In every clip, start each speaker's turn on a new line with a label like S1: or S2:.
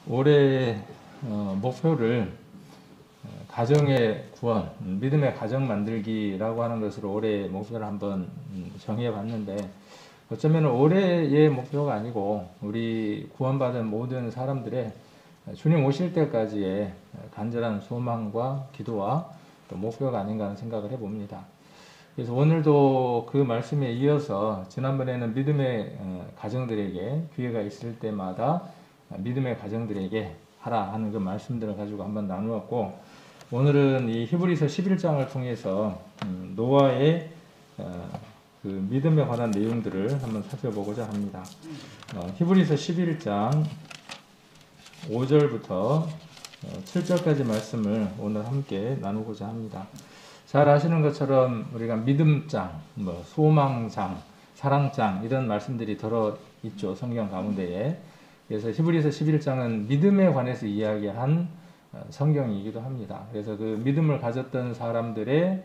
S1: 올해 목표를 가정의 구원, 믿음의 가정 만들기라고 하는 것으로 올해 목표를 한번 정해 봤는데, 어쩌면 올해의 목표가 아니고 우리 구원받은 모든 사람들의 주님 오실 때까지의 간절한 소망과 기도와 또 목표가 아닌가 하는 생각을 해봅니다. 그래서 오늘도 그 말씀에 이어서 지난번에는 믿음의 가정들에게 기회가 있을 때마다 믿음의 가정들에게 하라 하는 그 말씀들을 가지고 한번 나누었고, 오늘은 이 히브리서 11장을 통해서 노아의 그 믿음에 관한 내용들을 한번 살펴보고자 합니다. 히브리서 11장 5절부터 7절까지 말씀을 오늘 함께 나누고자 합니다. 잘 아시는 것처럼 우리가 믿음장, 소망장, 사랑장 이런 말씀들이 들어있죠, 성경 가운데에. 그래서 히브리서 11장은 믿음에 관해서 이야기한 성경이기도 합니다. 그래서 그 믿음을 가졌던 사람들의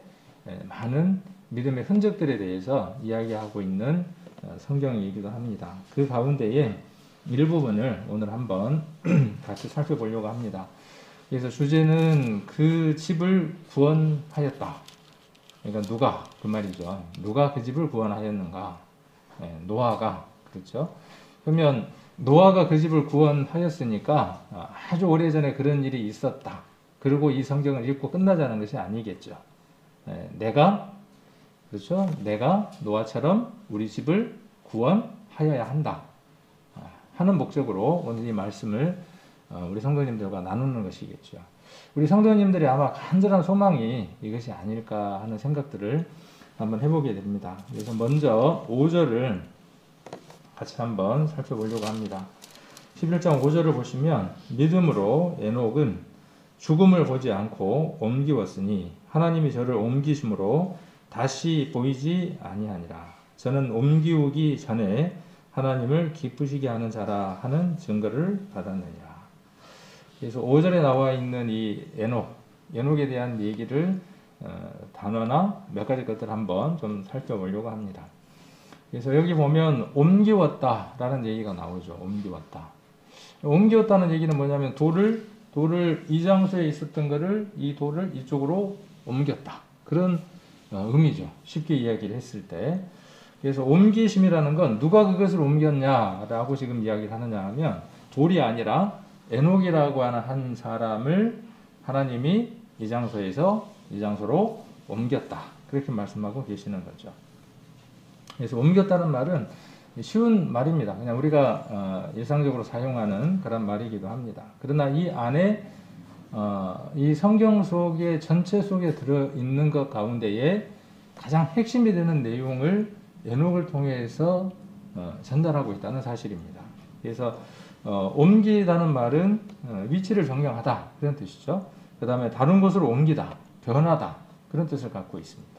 S1: 많은 믿음의 흔적들에 대해서 이야기하고 있는 성경이기도 합니다. 그 가운데에 일부분을 오늘 한번 같이 살펴보려고 합니다. 그래서 주제는 그 집을 구원하였다. 그러니까 누가, 그 말이죠. 누가 그 집을 구원하였는가? 노아가, 그렇죠? 그러면 노아가 그 집을 구원하였으니까 아주 오래전에 그런 일이 있었다. 그리고 이 성경을 읽고 끝나자는 것이 아니겠죠. 그렇죠? 내가 노아처럼 우리 집을 구원하여야 한다 하는 목적으로 오늘 이 말씀을 우리 성도님들과 나누는 것이겠죠. 우리 성도님들이 아마 간절한 소망이 이것이 아닐까 하는 생각들을 한번 해보게 됩니다. 그래서 먼저 5절을 같이 한번 살펴보려고 합니다. 11장 5절을 보시면, 믿음으로 에녹은 죽음을 보지 않고 옮기웠으니 하나님이 저를 옮기심으로 다시 보이지 아니하니라. 저는 옮기우기 전에 하나님을 기쁘시게 하는 자라 하는 증거를 받았느니라. 그래서 5절에 나와 있는 이 에녹에 대한 얘기를 단어나 몇 가지 것들을 한번 좀 살펴보려고 합니다. 그래서 여기 보면 옮기웠다라는 얘기가 나오죠. 옮기웠다는 얘기는 뭐냐면 돌을 이 장소에 있었던 것을, 이 돌을 이쪽으로 옮겼다. 그런 의미죠. 쉽게 이야기를 했을 때. 그래서 옮기심이라는 건 누가 그것을 옮겼냐라고 지금 이야기를 하느냐 하면, 돌이 아니라 에녹이라고 하는 한 사람을 하나님이 이 장소에서 이 장소로 옮겼다. 그렇게 말씀하고 계시는 거죠. 그래서 옮겼다는 말은 쉬운 말입니다. 그냥 우리가 일상적으로 사용하는 그런 말이기도 합니다. 그러나 이 안에 이 성경 속에 전체 속에 들어있는 것 가운데에 가장 핵심이 되는 내용을 에녹을 통해서 전달하고 있다는 사실입니다. 그래서 옮기다는 말은 위치를 변경하다 그런 뜻이죠. 그 다음에 다른 곳으로 옮기다, 변하다 그런 뜻을 갖고 있습니다.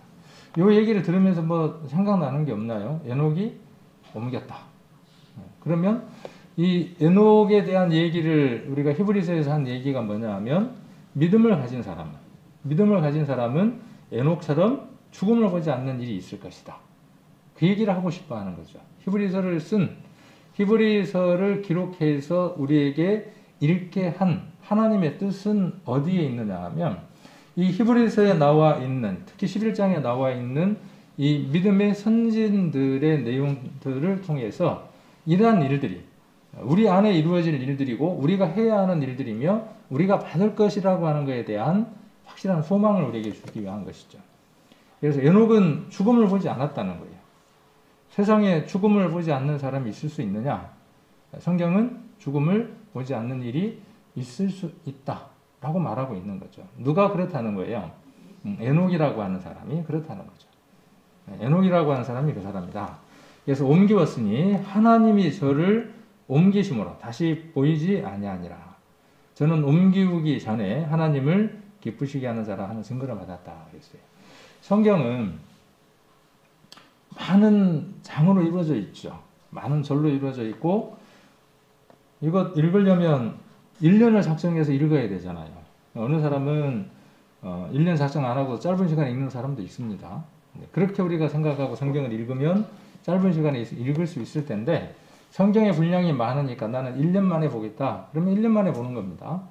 S1: 이 얘기를 들으면서 뭐 생각나는 게 없나요? 에녹이 옮겼다. 그러면 이 에녹에 대한 얘기를 우리가 히브리서에서 한 얘기가 뭐냐 하면, 믿음을 가진 사람은 에녹처럼 죽음을 보지 않는 일이 있을 것이다. 그 얘기를 하고 싶어 하는 거죠. 히브리서를 기록해서 우리에게 읽게 한 하나님의 뜻은 어디에 있느냐 하면, 이 히브리서에 나와 있는, 특히 11장에 나와 있는 이 믿음의 선진들의 내용들을 통해서 이러한 일들이 우리 안에 이루어질 일들이고 우리가 해야 하는 일들이며 우리가 받을 것이라고 하는 것에 대한 확실한 소망을 우리에게 주기 위한 것이죠. 그래서 에녹은 죽음을 보지 않았다는 거예요. 세상에 죽음을 보지 않는 사람이 있을 수 있느냐? 성경은 죽음을 보지 않는 일이 있을 수 있다 라고 말하고 있는 거죠. 누가 그렇다는 거예요? 에녹이라고 하는 사람이 그렇다는 거죠. 에녹이라고 하는 사람이 그 사람이다. 그래서 옮기웠으니 하나님이 저를 옮기심으로 다시 보이지 아니하니라. 저는 옮기우기 전에 하나님을 기쁘시게 하는 자라 하는 증거를 받았다 그랬어요. 성경은 많은 장으로 이루어져 있죠. 많은 절로 이루어져 있고, 이것 읽으려면 1년을 작정해서 읽어야 되잖아요. 어느 사람은 1년 작정 안 하고 짧은 시간에 읽는 사람도 있습니다. 그렇게 우리가 생각하고 성경을 읽으면 짧은 시간에 읽을 수 있을 텐데, 성경의 분량이 많으니까 나는 1년 만에 보겠다. 그러면 1년 만에 보는 겁니다.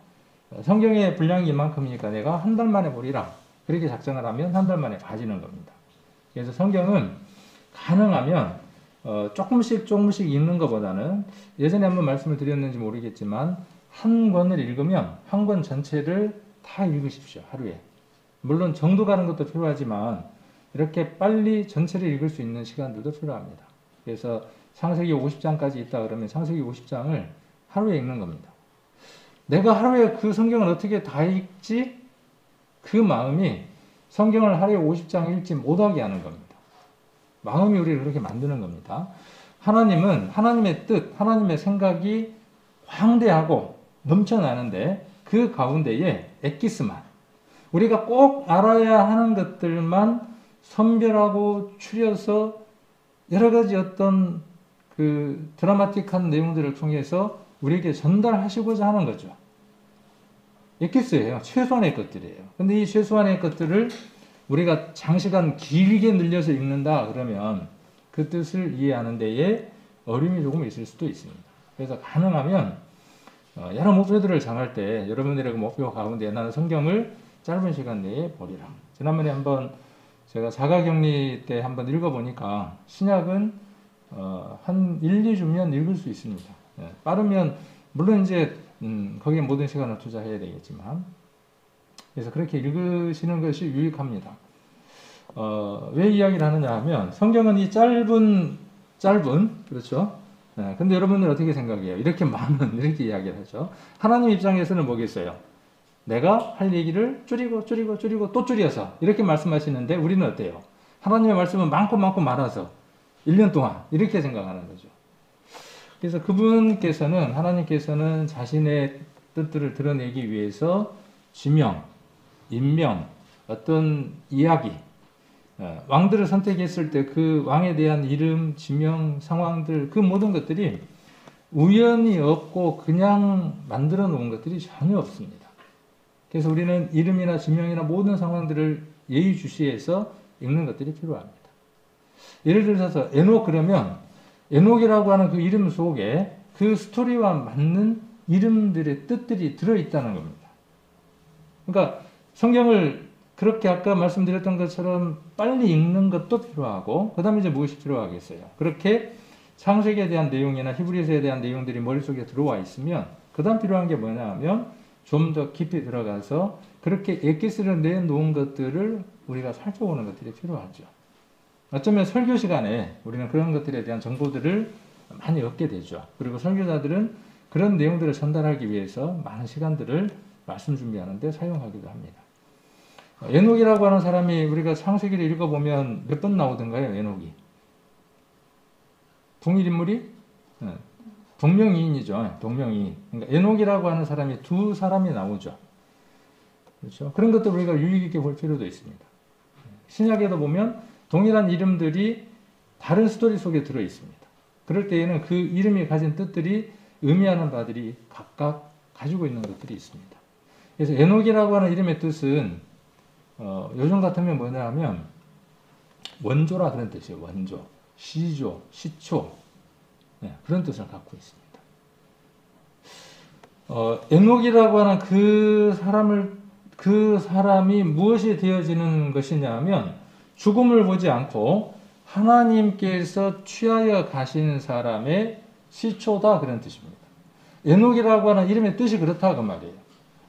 S1: 성경의 분량이 이만큼이니까 내가 한 달 만에 보리라. 그렇게 작정을 하면 한 달 만에 봐지는 겁니다. 그래서 성경은 가능하면 조금씩 읽는 것보다는 예전에 한번 말씀을 드렸는지 모르겠지만 한 권을 읽으면 한 권 전체를 다 읽으십시오. 하루에. 물론 정도 가는 것도 필요하지만 이렇게 빨리 전체를 읽을 수 있는 시간들도 필요합니다. 그래서 창세기 50장까지 있다 그러면 창세기 50장을 하루에 읽는 겁니다. 내가 하루에 그 성경을 어떻게 다 읽지? 그 마음이 성경을 하루에 50장 읽지 못하게 하는 겁니다. 마음이 우리를 그렇게 만드는 겁니다. 하나님은 하나님의 뜻, 하나님의 생각이 광대하고 넘쳐나는데 그 가운데에 엑기스만, 우리가 꼭 알아야 하는 것들만 선별하고 추려서 여러 가지 어떤 그 드라마틱한 내용들을 통해서 우리에게 전달하시고자 하는 거죠. 엑기스예요. 최소한의 것들이에요. 근데 이 최소한의 것들을 우리가 장시간 길게 늘려서 읽는다 그러면 그 뜻을 이해하는 데에 어려움이 조금 있을 수도 있습니다. 그래서 가능하면 여러 목표들을 정할 때 여러분들의 그 목표 가운데 나는 성경을 짧은 시간 내에 보리라. 지난번에 한번 제가 자가격리 때 한번 읽어보니까 신약은 한 1, 2주면 읽을 수 있습니다. 빠르면 물론 이제 거기에 모든 시간을 투자해야 되겠지만 그래서 그렇게 읽으시는 것이 유익합니다. 왜 이야기를 하느냐 하면 성경은 이 짧은 그렇죠. 근데 여러분들 어떻게 생각해요? 이렇게 많은 이렇게 이야기를 하죠. 하나님 입장에서는 뭐겠어요? 내가 할 얘기를 줄이고 또 줄여서 이렇게 말씀하시는데 우리는 어때요? 하나님의 말씀은 많고 많아서 1년 동안 이렇게 생각하는 거죠. 그래서 하나님께서는 자신의 뜻들을 드러내기 위해서 지명, 임명, 어떤 이야기, 왕들을 선택했을 때 그 왕에 대한 이름, 지명, 상황들 그 모든 것들이 우연이 없고 그냥 만들어 놓은 것들이 전혀 없습니다. 그래서 우리는 이름이나 지명이나 모든 상황들을 예의주시해서 읽는 것들이 필요합니다. 예를 들어서 에녹 그러면 에녹이라고 하는 그 이름 속에 그 스토리와 맞는 이름들의 뜻들이 들어있다는 겁니다. 그러니까 성경을 그렇게 아까 말씀드렸던 것처럼 빨리 읽는 것도 필요하고 그 다음에 이제 무엇이 필요하겠어요? 그렇게 창세기에 대한 내용이나 히브리서에 대한 내용들이 머릿속에 들어와 있으면 그 다음 필요한 게 뭐냐 하면 좀 더 깊이 들어가서 그렇게 엑기스를 내놓은 것들을 우리가 살펴보는 것들이 필요하죠. 어쩌면 설교 시간에 우리는 그런 것들에 대한 정보들을 많이 얻게 되죠. 그리고 설교자들은 그런 내용들을 전달하기 위해서 많은 시간들을 말씀 준비하는 데 사용하기도 합니다. 에녹이라고 하는 사람이 우리가 창세기를 읽어보면 몇 번 나오던가요? 에녹이. 동일인물이? 동명이인이죠. 동명이인. 그러니까 에녹이라고 하는 사람이 두 사람이 나오죠. 그렇죠? 그런 것도 우리가 유익 있게 볼 필요도 있습니다. 신약에도 보면 동일한 이름들이 다른 스토리 속에 들어 있습니다. 그럴 때에는 그 이름이 가진 뜻들이 의미하는 바들이 각각 가지고 있는 것들이 있습니다. 그래서 에녹이라고 하는 이름의 뜻은 요즘 같으면 뭐냐 하면 원조라 그런 뜻이에요. 원조, 시조, 시초 그런 뜻을 갖고 있습니다. 에녹이라고 하는 그 사람이 무엇이 되어지는 것이냐 하면 죽음을 보지 않고 하나님께서 취하여 가신 사람의 시초다 그런 뜻입니다. 에녹이라고 하는 이름의 뜻이 그렇다 그 말이에요.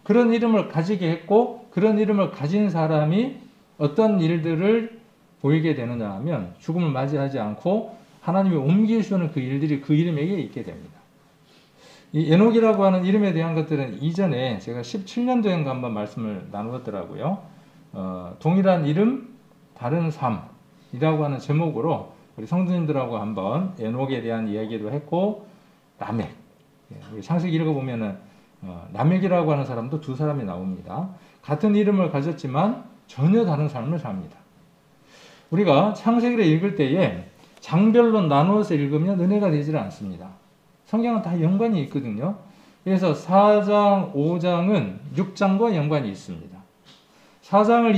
S1: 그런 이름을 가지게 했고 그런 이름을 가진 사람이 어떤 일들을 보이게 되느냐 하면 죽음을 맞이하지 않고 하나님이 옮기시는 그 일들이 그 이름에게 있게 됩니다. 이 에녹이라고 하는 이름에 대한 것들은 이전에 제가 17년도인가 한번 말씀을 나누었더라고요. 동일한 이름 다른 삶이라고 하는 제목으로 우리 성도님들하고 한번 에녹에 대한 이야기도 했고 라멕, 우리 창세기 읽어보면은 라멕이라고 하는 사람도 두 사람이 나옵니다. 같은 이름을 가졌지만 전혀 다른 삶을 삽니다. 우리가 창세기를 읽을 때에 장별로 나누어서 읽으면 은혜가 되질 않습니다. 성경은 다 연관이 있거든요. 그래서 4장, 5장은 6장과 연관이 있습니다. 4장을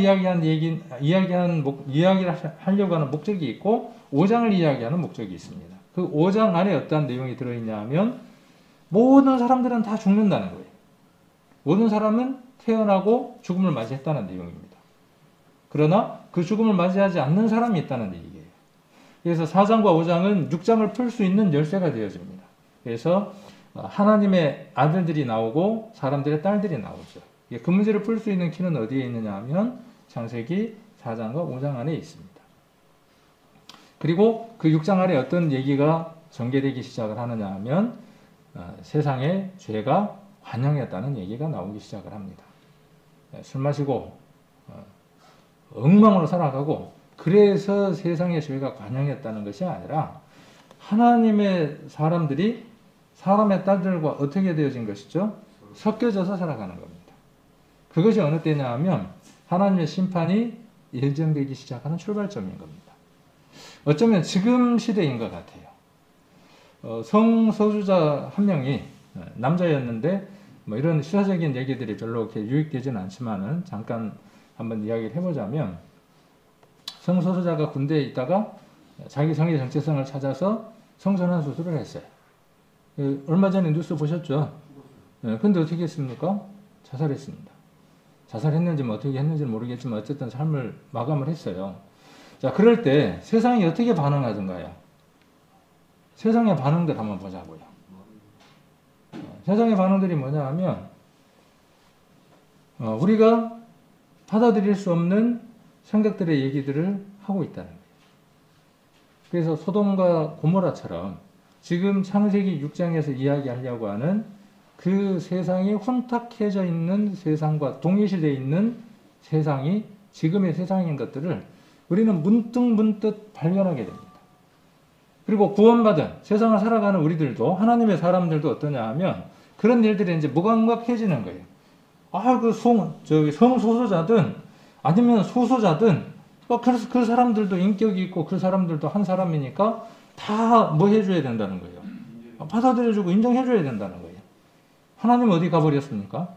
S1: 이야기를 하려고 하는 목적이 있고 5장을 이야기하는 목적이 있습니다. 그 5장 안에 어떠한 내용이 들어있냐 하면 모든 사람들은 다 죽는다는 거예요. 모든 사람은 태어나고 죽음을 맞이했다는 내용입니다. 그러나 그 죽음을 맞이하지 않는 사람이 있다는 얘기예요. 그래서 4장과 5장은 6장을 풀 수 있는 열쇠가 되어집니다. 그래서 하나님의 아들들이 나오고 사람들의 딸들이 나오죠. 그 문제를 풀 수 있는 키는 어디에 있느냐 하면 창세기 4장과 5장 안에 있습니다. 그리고 그 6장 안에 어떤 얘기가 전개되기 시작을 하느냐 하면 세상에 죄가 관영했다는 얘기가 나오기 시작을 합니다. 술 마시고 엉망으로 살아가고 그래서 세상의 죄가 관영했다는 것이 아니라 하나님의 사람들이 사람의 딸들과 어떻게 되어진 것이죠? 섞여져서 살아가는 겁니다. 그것이 어느 때냐 하면 하나님의 심판이 예정되기 시작하는 출발점인 겁니다. 어쩌면 지금 시대인 것 같아요. 성소수자 한 명이 남자였는데 뭐 이런 시사적인 얘기들이 별로 이렇게 유익되지는 않지만은 잠깐 한번 이야기를 해보자면 성소수자가 군대에 있다가 자기 성의 정체성을 찾아서 성전환 수술을 했어요. 얼마 전에 뉴스 보셨죠? 근데 어떻게 했습니까? 자살했습니다. 자살했는지 뭐 어떻게 했는지는 모르겠지만 어쨌든 삶을 마감을 했어요. 자, 그럴 때 세상이 어떻게 반응하던가요? 세상의 반응들 한번 보자고요. 세상의 반응들이 뭐냐 하면 우리가 받아들일 수 없는 생각들의 얘기들을 하고 있다는 거예요. 그래서 소돔과 고모라처럼 지금 창세기 6장에서 이야기하려고 하는 그 세상이 혼탁해져 있는 세상과 동일시되어 있는 세상이 지금의 세상인 것들을 우리는 문득 발견하게 됩니다. 그리고 구원받은 세상을 살아가는 우리들도 하나님의 사람들도 어떠냐 하면 그런 일들이 이제 무감각해지는 거예요. 그 성소수자든 아니면 소수자든 그래서 그 사람들도 인격이 있고 그 사람들도 한 사람이니까 다 뭐 해줘야 된다는 거예요. 받아들여주고 인정해줘야 된다는 거예요. 하나님 어디 가버렸습니까?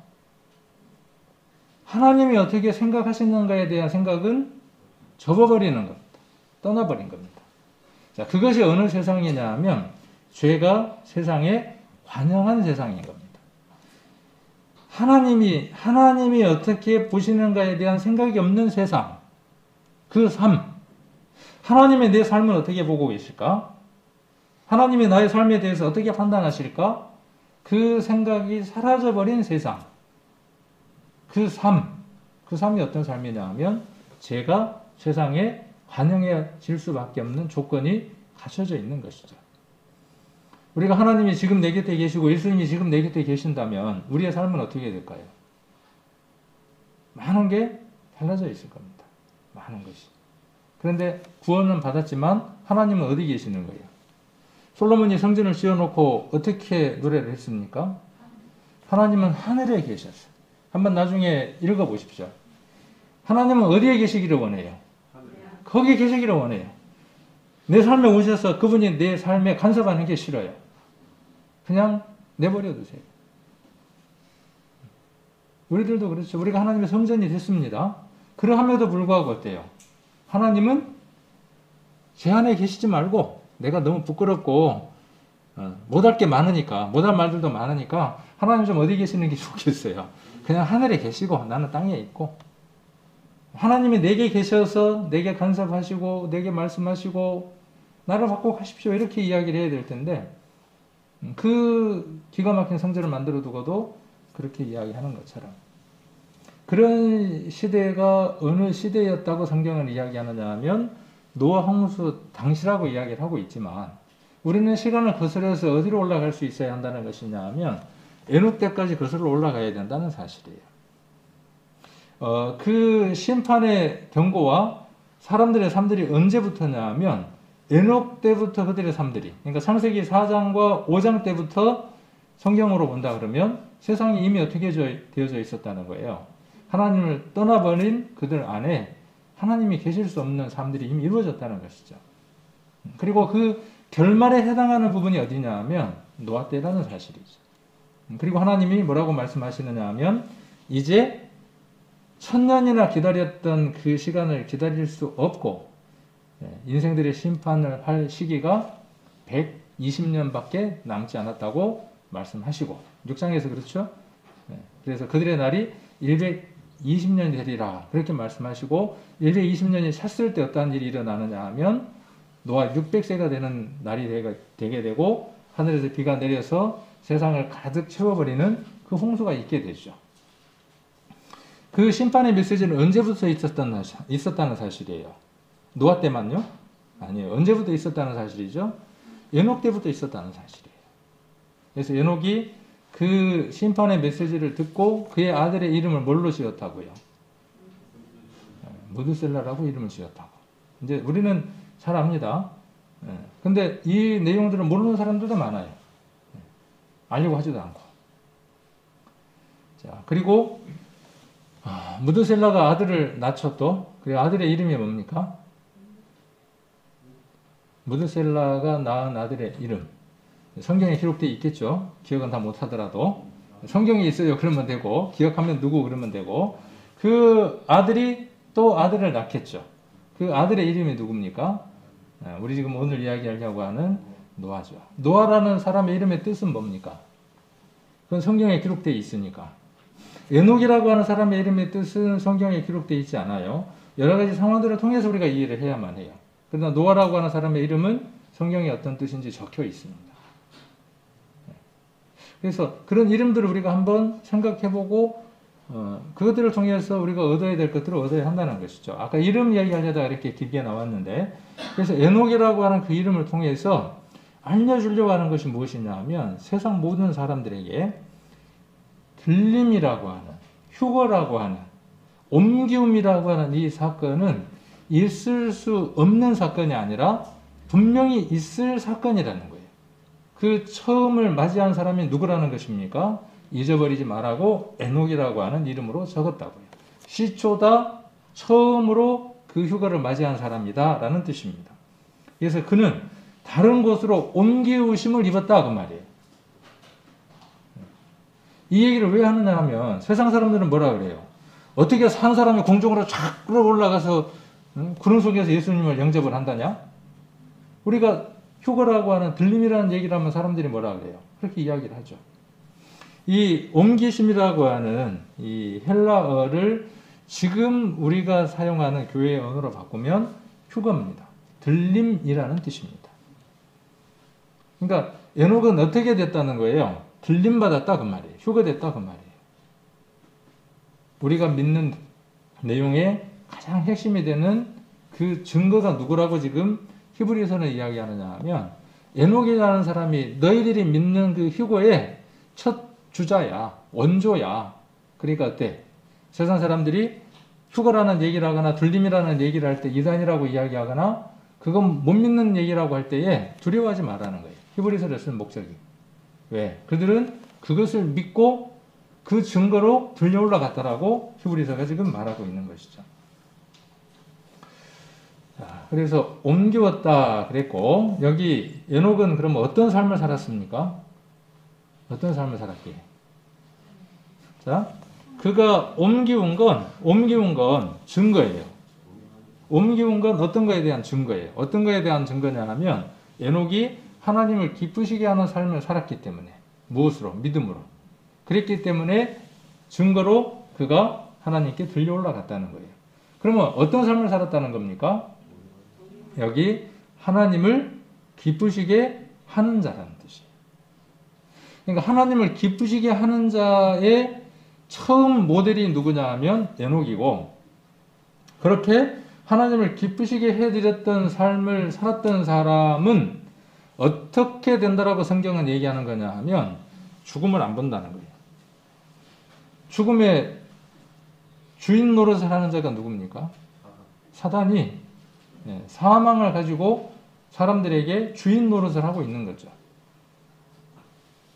S1: 하나님이 어떻게 생각하시는가에 대한 생각은 접어버리는 겁니다. 떠나버린 겁니다. 자, 그것이 어느 세상이냐 하면 죄가 세상에 관영한 세상인 겁니다. 하나님이 어떻게 보시는가에 대한 생각이 없는 세상, 그 삶, 하나님의 내 삶을 어떻게 보고 계실까? 하나님이 나의 삶에 대해서 어떻게 판단하실까? 그 생각이 사라져버린 세상, 그 삶이 어떤 삶이냐 하면 죄가 세상에 관영해질 수밖에 없는 조건이 갖춰져 있는 것이죠. 우리가 하나님이 지금 내 곁에 계시고 예수님이 지금 내 곁에 계신다면 우리의 삶은 어떻게 될까요? 많은 게 달라져 있을 겁니다. 많은 것이. 그런데 구원은 받았지만 하나님은 어디 계시는 거예요? 솔로몬이 성전을 지어놓고 어떻게 노래를 했습니까? 하나님은 하늘에 계셨어요. 한번 나중에 읽어보십시오. 하나님은 어디에 계시기를 원해요? 거기 계시기를 원해요. 내 삶에 오셔서 그분이 내 삶에 간섭하는 게 싫어요. 그냥 내버려 두세요. 우리들도 그렇죠. 우리가 하나님의 성전이 됐습니다. 그러함에도 불구하고 어때요? 하나님은 제 안에 계시지 말고 내가 너무 부끄럽고 못할 게 많으니까, 못할 말들도 많으니까 하나님 좀 어디 계시는 게 좋겠어요. 그냥 하늘에 계시고 나는 땅에 있고 하나님이 내게 계셔서 내게 간섭하시고 내게 말씀하시고 나를 받고 가십시오 이렇게 이야기를 해야 될 텐데 그 기가 막힌 성전을 만들어 두고도 그렇게 이야기하는 것처럼 그런 시대가 어느 시대였다고 성경은 이야기하느냐 하면 노아 홍수 당시라고 이야기를 하고 있지만 우리는 시간을 거슬러서 어디로 올라갈 수 있어야 한다는 것이냐 하면 에녹 때까지 거슬러 올라가야 된다는 사실이에요. 그 심판의 경고와 사람들의 삶들이 언제부터냐 하면 에녹 때부터 그들의 삶들이 그러니까 창세기 4장과 5장 때부터 성경으로 본다 그러면 세상이 이미 어떻게 되어져 있었다는 거예요. 하나님을 떠나버린 그들 안에 하나님이 계실 수 없는 삶들이 이미 이루어졌다는 것이죠. 그리고 그 결말에 해당하는 부분이 어디냐 하면 노아 때라는 사실이죠. 그리고 하나님이 뭐라고 말씀하시느냐 하면 이제 1000년이나 기다렸던 그 시간을 기다릴 수 없고 인생들의 심판을 할 시기가 120년밖에 남지 않았다고 말씀하시고 6장에서 그렇죠? 네. 그래서 그들의 날이 120년이 되리라 그렇게 말씀하시고 120년이 찼을 때 어떠한 일이 일어나느냐 하면 노아 600세가 되는 날이 되게 되고 하늘에서 비가 내려서 세상을 가득 채워버리는 그 홍수가 있게 되죠. 그 심판의 메시지는 언제부터 있었다는 사실이에요. 노아 때만요? 아니에요. 언제부터 있었다는 사실이죠? 에녹 때부터 있었다는 사실이에요. 그래서 에녹이 그 심판의 메시지를 듣고 그의 아들의 이름을 뭘로 지었다고요? 무드셀라라고 이름을 지었다고. 이제 우리는 잘 압니다. 근데 이 내용들을 모르는 사람들도 많아요. 알려고 하지도 않고. 자, 그리고 무드셀라가 아들을 낳죠. 그 아들의 이름이 뭡니까? 무드셀라가 낳은 아들의 이름. 성경에 기록되어 있겠죠. 기억은 다 못하더라도. 성경에 있어요. 그러면 되고, 기억하면 누구 그러면 되고, 그 아들이 또 아들을 낳겠죠. 그 아들의 이름이 누굽니까? 우리 지금 오늘 이야기하려고 하는 노아죠. 노아라는 사람의 이름의 뜻은 뭡니까? 그건 성경에 기록되어 있으니까. 에녹이라고 하는 사람의 이름의 뜻은 성경에 기록되어 있지 않아요. 여러 가지 상황들을 통해서 우리가 이해를 해야만 해요. 그러나 노아라고 하는 사람의 이름은 성경에 어떤 뜻인지 적혀 있습니다. 그래서 그런 이름들을 우리가 한번 생각해보고 그것들을 통해서 우리가 얻어야 될 것들을 얻어야 한다는 것이죠. 아까 이름 이야기하려다가 이렇게 길게 나왔는데 그래서 에녹이라고 하는 그 이름을 통해서 알려주려고 하는 것이 무엇이냐 하면 세상 모든 사람들에게 들림이라고 하는 휴거라고 하는 옮기움이라고 하는 이 사건은 있을 수 없는 사건이 아니라 분명히 있을 사건이라는 거예요. 그 처음을 맞이한 사람이 누구라는 것입니까? 잊어버리지 말라고 에녹이라고 하는 이름으로 적었다고요. 시초다 처음으로 그 휴거를 맞이한 사람이다 라는 뜻입니다. 그래서 그는 다른 곳으로 옮기우심을 입었다 그 말이에요. 이 얘기를 왜 하느냐 하면 세상 사람들은 뭐라 그래요? 어떻게 산 사람이 공중으로 쫙 끌어올라가서 구름 속에서 예수님을 영접을 한다냐? 우리가 휴거라고 하는 들림이라는 얘기를 하면 사람들이 뭐라 그래요? 그렇게 이야기를 하죠. 이 옮기심이라고 하는 이 헬라어를 지금 우리가 사용하는 교회의 언어로 바꾸면 휴거입니다. 들림이라는 뜻입니다. 그러니까 에녹은 어떻게 됐다는 거예요? 들림받았다 그 말이에요. 휴거됐다 그 말이에요. 우리가 믿는 내용의 가장 핵심이 되는 그 증거가 누구라고 지금 히브리서는 이야기하느냐 하면 에녹이라는 사람이 너희들이 믿는 그 휴거의 첫 주자야. 원조야. 그러니까 어때? 세상 사람들이 휴거라는 얘기를 하거나 들림이라는 얘기를 할 때 이단이라고 이야기하거나 그건 못 믿는 얘기라고 할 때에 두려워하지 말라는 거예요. 히브리서를 쓴 목적이. 왜? 그들은 그것을 믿고 그 증거로 들려 올라갔다라고 히브리서가 지금 말하고 있는 것이죠. 자, 그래서 옮기웠다 그랬고 여기 에녹은 그러면 어떤 삶을 살았습니까? 어떤 삶을 살았기에? 자, 그가 옮기운 건 증거예요. 옮기운 건 어떤 거에 대한 증거예요. 어떤 거에 대한 증거냐 하면 에녹이 하나님을 기쁘시게 하는 삶을 살았기 때문에 무엇으로? 믿음으로. 그랬기 때문에 증거로 그가 하나님께 들려 올라갔다는 거예요. 그러면 어떤 삶을 살았다는 겁니까? 여기 하나님을 기쁘시게 하는 자라는 뜻이에요. 그러니까 하나님을 기쁘시게 하는 자의 처음 모델이 누구냐 하면 에녹이고 그렇게 하나님을 기쁘시게 해드렸던 삶을 살았던 사람은 어떻게 된다라고 성경은 얘기하는 거냐 하면 죽음을 안 본다는 거예요. 죽음의 주인 노릇을 하는 자가 누굽니까? 사단이 사망을 가지고 사람들에게 주인 노릇을 하고 있는 거죠.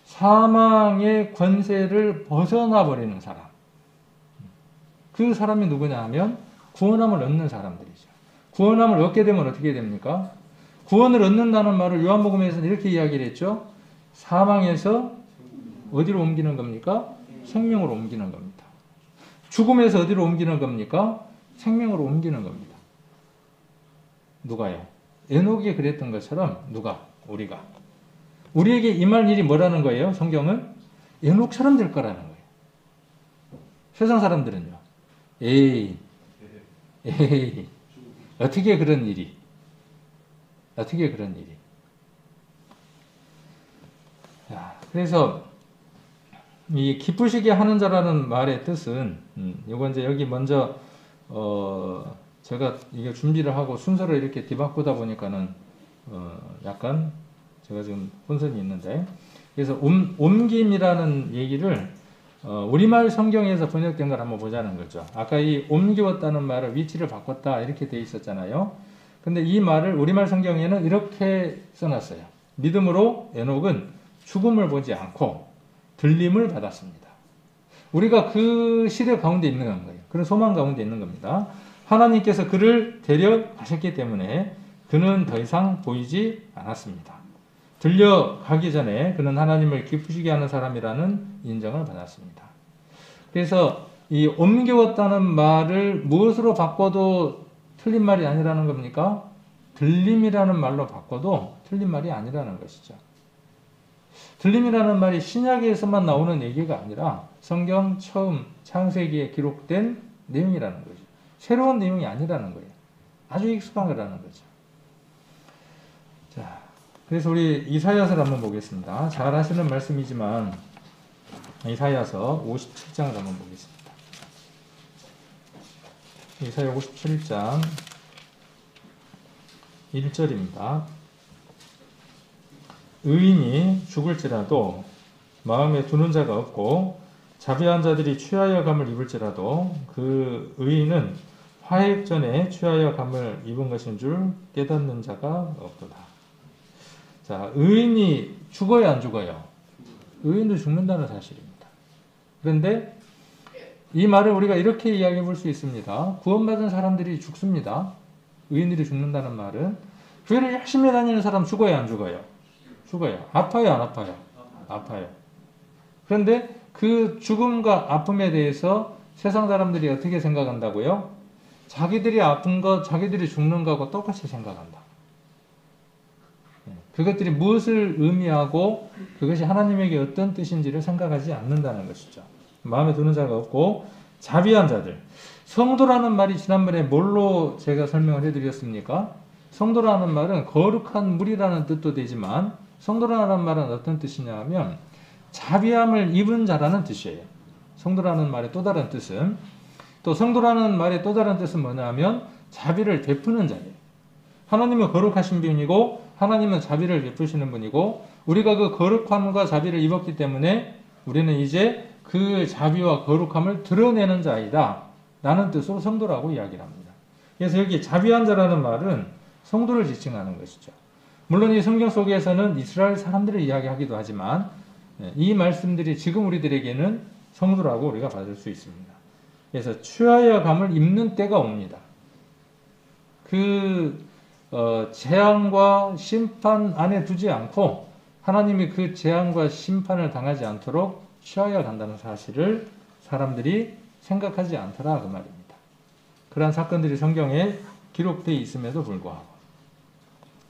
S1: 사망의 권세를 벗어나 버리는 사람. 그 사람이 누구냐 하면 구원함을 얻는 사람들이죠. 구원함을 얻게 되면 어떻게 됩니까? 구원을 얻는다는 말을 요한복음에서는 이렇게 이야기를 했죠. 사망에서 어디로 옮기는 겁니까? 생명으로 옮기는 겁니다. 죽음에서 어디로 옮기는 겁니까? 생명으로 옮기는 겁니다. 누가요? 에녹이 그랬던 것처럼 누가? 우리가. 우리에게 임할 일이 뭐라는 거예요? 성경은 에녹처럼 될 거라는 거예요. 세상 사람들은요. 에이, 어떻게 그런 일이? 자, 그래서 이 기쁘시게 하는 자라는 말의 뜻은 이거 이제 여기 먼저 제가 이게 준비를 하고 순서를 이렇게 뒤바꾸다 보니까는 약간 제가 지금 혼선이 있는데, 그래서 옮김이라는 얘기를 우리말 성경에서 번역된 걸 한번 보자는 거죠. 아까 이 옮기웠다는 말을 위치를 바꿨다 이렇게 돼 있었잖아요. 근데 이 말을 우리말 성경에는 이렇게 써놨어요. 믿음으로 에녹은 죽음을 보지 않고 들림을 받았습니다. 우리가 그 시대 가운데 있는 거예요. 그런 소망 가운데 있는 겁니다. 하나님께서 그를 데려가셨기 때문에 그는 더 이상 보이지 않았습니다. 들려가기 전에 그는 하나님을 기쁘시게 하는 사람이라는 인정을 받았습니다. 그래서 이 옮겨왔다는 말을 무엇으로 바꿔도 틀린 말이 아니라는 겁니까? 들림이라는 말로 바꿔도 틀린 말이 아니라는 것이죠. 들림이라는 말이 신약에서만 나오는 얘기가 아니라 성경 처음 창세기에 기록된 내용이라는 거죠. 새로운 내용이 아니라는 거예요. 아주 익숙한 거라는 거죠. 자, 그래서 우리 이사야서를 한번 보겠습니다. 잘 하시는 말씀이지만 이사야서 57장을 한번 보겠습니다. 이사야 57장 1절입니다. 의인이 죽을지라도 마음에 두는 자가 없고 자비한 자들이 취하여 감을 입을지라도 그 의인은 화해 전에 취하여 감을 입은 것인 줄 깨닫는 자가 없도다. 자, 의인이 죽어요, 안 죽어요? 의인도 죽는다는 사실입니다. 그런데 이 말을 우리가 이렇게 이야기해 볼 수 있습니다. 구원받은 사람들이 죽습니다. 의인들이 죽는다는 말은 교회를 열심히 다니는 사람 죽어요, 안 죽어요? 죽어요. 아파요, 안 아파요? 아파요. 그런데 그 죽음과 아픔에 대해서 세상 사람들이 어떻게 생각한다고요? 자기들이 아픈 것, 자기들이 죽는 것하고 똑같이 생각한다. 그것들이 무엇을 의미하고 그것이 하나님에게 어떤 뜻인지를 생각하지 않는다는 것이죠. 마음에 두는 자가 없고 자비한 자들. 성도라는 말이 지난번에 뭘로 제가 설명을 해드렸습니까? 성도라는 말은 거룩한 물이라는 뜻도 되지만 성도라는 말은 어떤 뜻이냐 하면 자비함을 입은 자라는 뜻이에요. 성도라는 말의 또 다른 뜻은, 또 성도라는 말의 또 다른 뜻은 뭐냐 하면 자비를 베푸는 자예요. 하나님은 거룩하신 분이고 하나님은 자비를 베푸시는 분이고 우리가 그 거룩함과 자비를 입었기 때문에 우리는 이제 그 자비와 거룩함을 드러내는 자이다 라는 뜻으로 성도라고 이야기를 합니다. 그래서 여기 자비한 자라는 말은 성도를 지칭하는 것이죠. 물론 이 성경 속에서는 이스라엘 사람들을 이야기하기도 하지만 이 말씀들이 지금 우리들에게는 성도라고 우리가 받을 수 있습니다. 그래서 취하여 감을 입는 때가 옵니다. 재앙과 심판 안에 두지 않고 하나님이 그 재앙과 심판을 당하지 않도록 취하여 간다는 사실을 사람들이 생각하지 않더라 그 말입니다. 그러한 사건들이 성경에 기록되어 있음에도 불구하고,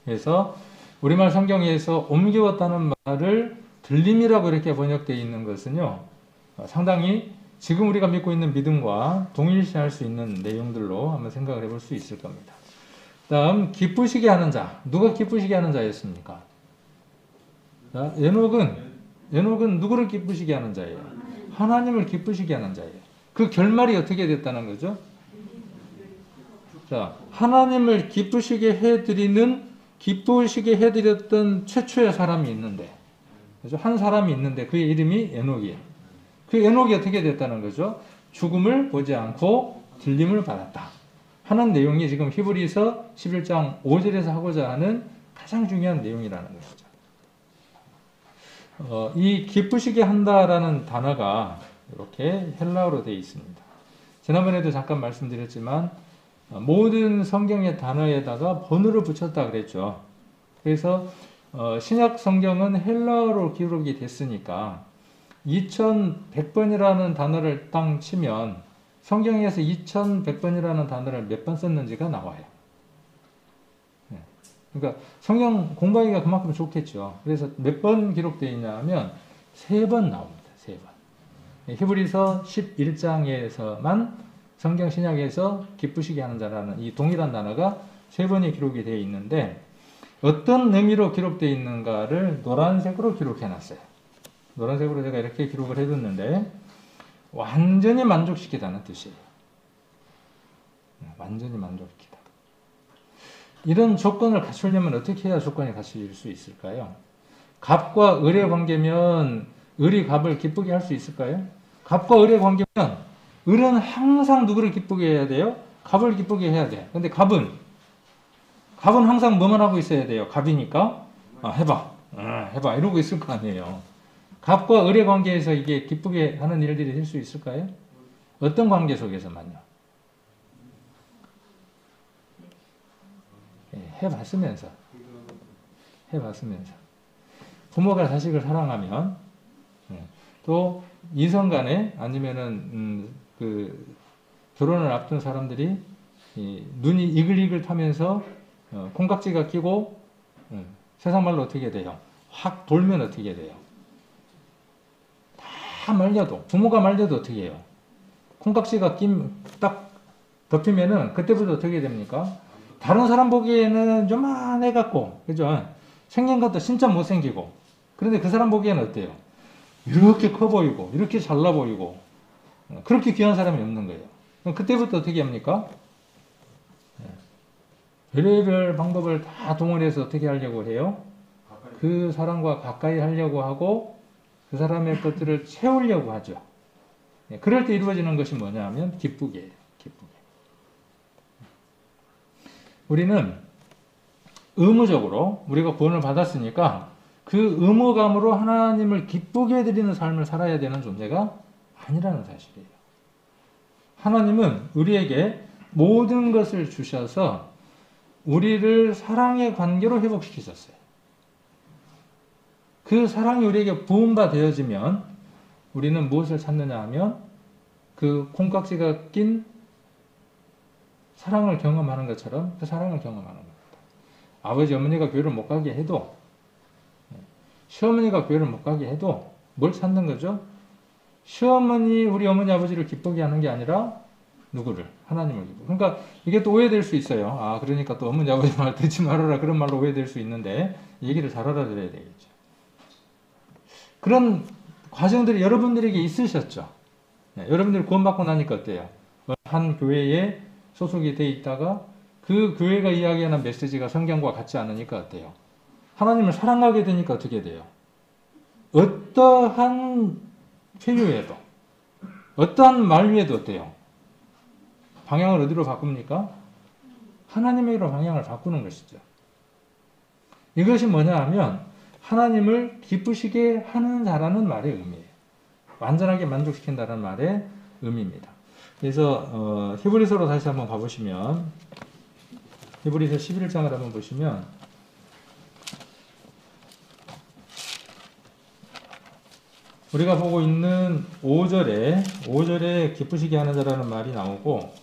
S1: 그래서 우리말 성경에서 옮겨왔다는 말을 들림이라고 이렇게 번역되어 있는 것은요, 상당히 지금 우리가 믿고 있는 믿음과 동일시할 수 있는 내용들로 한번 생각을 해볼 수 있을 겁니다. 다음, 기쁘시게 하는 자. 누가 기쁘시게 하는 자였습니까? 자, 에녹은 누구를 기쁘시게 하는 자예요? 하나님을 기쁘시게 하는 자예요. 그 결말이 어떻게 됐다는 거죠? 자, 하나님을 기쁘시게 해드렸던 최초의 사람이 있는데, 그죠? 한 사람이 있는데 그의 이름이 에녹이에요. 그 에녹이 어떻게 됐다는 거죠? 죽음을 보지 않고 들림을 받았다 하는 내용이 지금 히브리서 11장 5절에서 하고자 하는 가장 중요한 내용이라는 것이죠. 이 기쁘시게 한다라는 단어가 이렇게 헬라어로 되어 있습니다. 지난번에도 잠깐 말씀드렸지만 모든 성경의 단어에다가 번호를 붙였다 그랬죠. 그래서 신약 성경은 헬라어로 기록이 됐으니까 2100번이라는 단어를 딱 치면 성경에서 2100번이라는 단어를 몇 번 썼는지가 나와요. 그러니까 성경 공부하기가 그만큼 좋겠죠. 그래서 몇 번 기록되어 있냐 하면 3번 나옵니다. 3번. 히브리서 11장에서만 성경 신약에서 기쁘시게 하는 자라는 이 동일한 단어가 3번이 기록이 되어 있는데 어떤 의미로 기록되어 있는가를 노란색으로 기록해 놨어요. 노란색으로 제가 이렇게 기록을 해뒀는데 완전히 만족시키다는 뜻이에요. 완전히 만족시키다. 이런 조건을 갖추려면 어떻게 해야 조건이 갖춰질 수 있을까요? 갑과 을의 관계면 을이 갑을 기쁘게 할 수 있을까요? 갑과 을의 관계면 을은 항상 누구를 기쁘게 해야 돼요? 갑을 기쁘게 해야 돼요. 근데 갑은 항상 뭐만 하고 있어야 돼요? 갑이니까 해봐 이러고 있을 거 아니에요. 갑과 을의 관계에서 이게 기쁘게 하는 일들이 될 수 있을까요? 어떤 관계 속에서만요? 해봤으면서 부모가 자식을 사랑하면 또 이성 간에 아니면은 그 결혼을 앞둔 사람들이 눈이 이글이글 타면서 콩깍지가 끼고 세상 말로 어떻게 돼요? 확 돌면 어떻게 돼요? 다 말려도 부모가 말려도 어떻게 해요? 콩깍지가 딱 덮이면은 그때부터 어떻게 됩니까? 다른 사람 보기에는 요만해 갖고 그죠? 생긴 것도 진짜 못생기고 그런데 그 사람 보기에는 어때요? 이렇게 커 보이고 이렇게 잘나 보이고 그렇게 귀한 사람이 없는 거예요. 그럼 그때부터 어떻게 합니까? 별의별 방법을 다 동원해서 어떻게 하려고 해요? 그 사람과 가까이 하려고 하고 그 사람의 것들을 채우려고 하죠. 그럴 때 이루어지는 것이 뭐냐 하면 기쁘게. 우리는 의무적으로 우리가 구원을 받았으니까 그 의무감으로 하나님을 기쁘게 해드리는 삶을 살아야 되는 존재가 아니라는 사실이에요. 하나님은 우리에게 모든 것을 주셔서 우리를 사랑의 관계로 회복시키셨어요. 그 사랑이 우리에게 부음바 되어지면 우리는 무엇을 찾느냐 하면 그 콩깍지가 낀 사랑을 경험하는 것처럼 그 사랑을 경험하는 겁니다. 아버지 어머니가 교회를 못 가게 해도 시어머니가 교회를 못 가게 해도 뭘 찾는 거죠? 시어머니 우리 어머니 아버지를 기쁘게 하는 게 아니라 누구를? 하나님을 기쁘게. 그러니까 이게 또 오해될 수 있어요. 그러니까 또 어머니 아버지 말 듣지 말아라 그런 말로 오해될 수 있는데 얘기를 잘 알아들어야 되겠죠. 그런 과정들이 여러분들에게 있으셨죠. 여러분들이 구원받고 나니까 어때요? 한 교회에 소속이 돼 있다가 그 교회가 이야기하는 메시지가 성경과 같지 않으니까 어때요? 하나님을 사랑하게 되니까 어떻게 돼요? 어떠한 회유에도 어떠한 말 위에도 어때요? 방향을 어디로 바꿉니까? 하나님에게로 방향을 바꾸는 것이죠. 이것이 뭐냐 하면 하나님을 기쁘시게 하는 자라는 말의 의미예요. 완전하게 만족시킨다는 말의 의미입니다. 그래서 히브리서로 다시 한번 가보시면 히브리서 11장을 한번 보시면 우리가 보고 있는 5절에 기쁘시게 하는 자라는 말이 나오고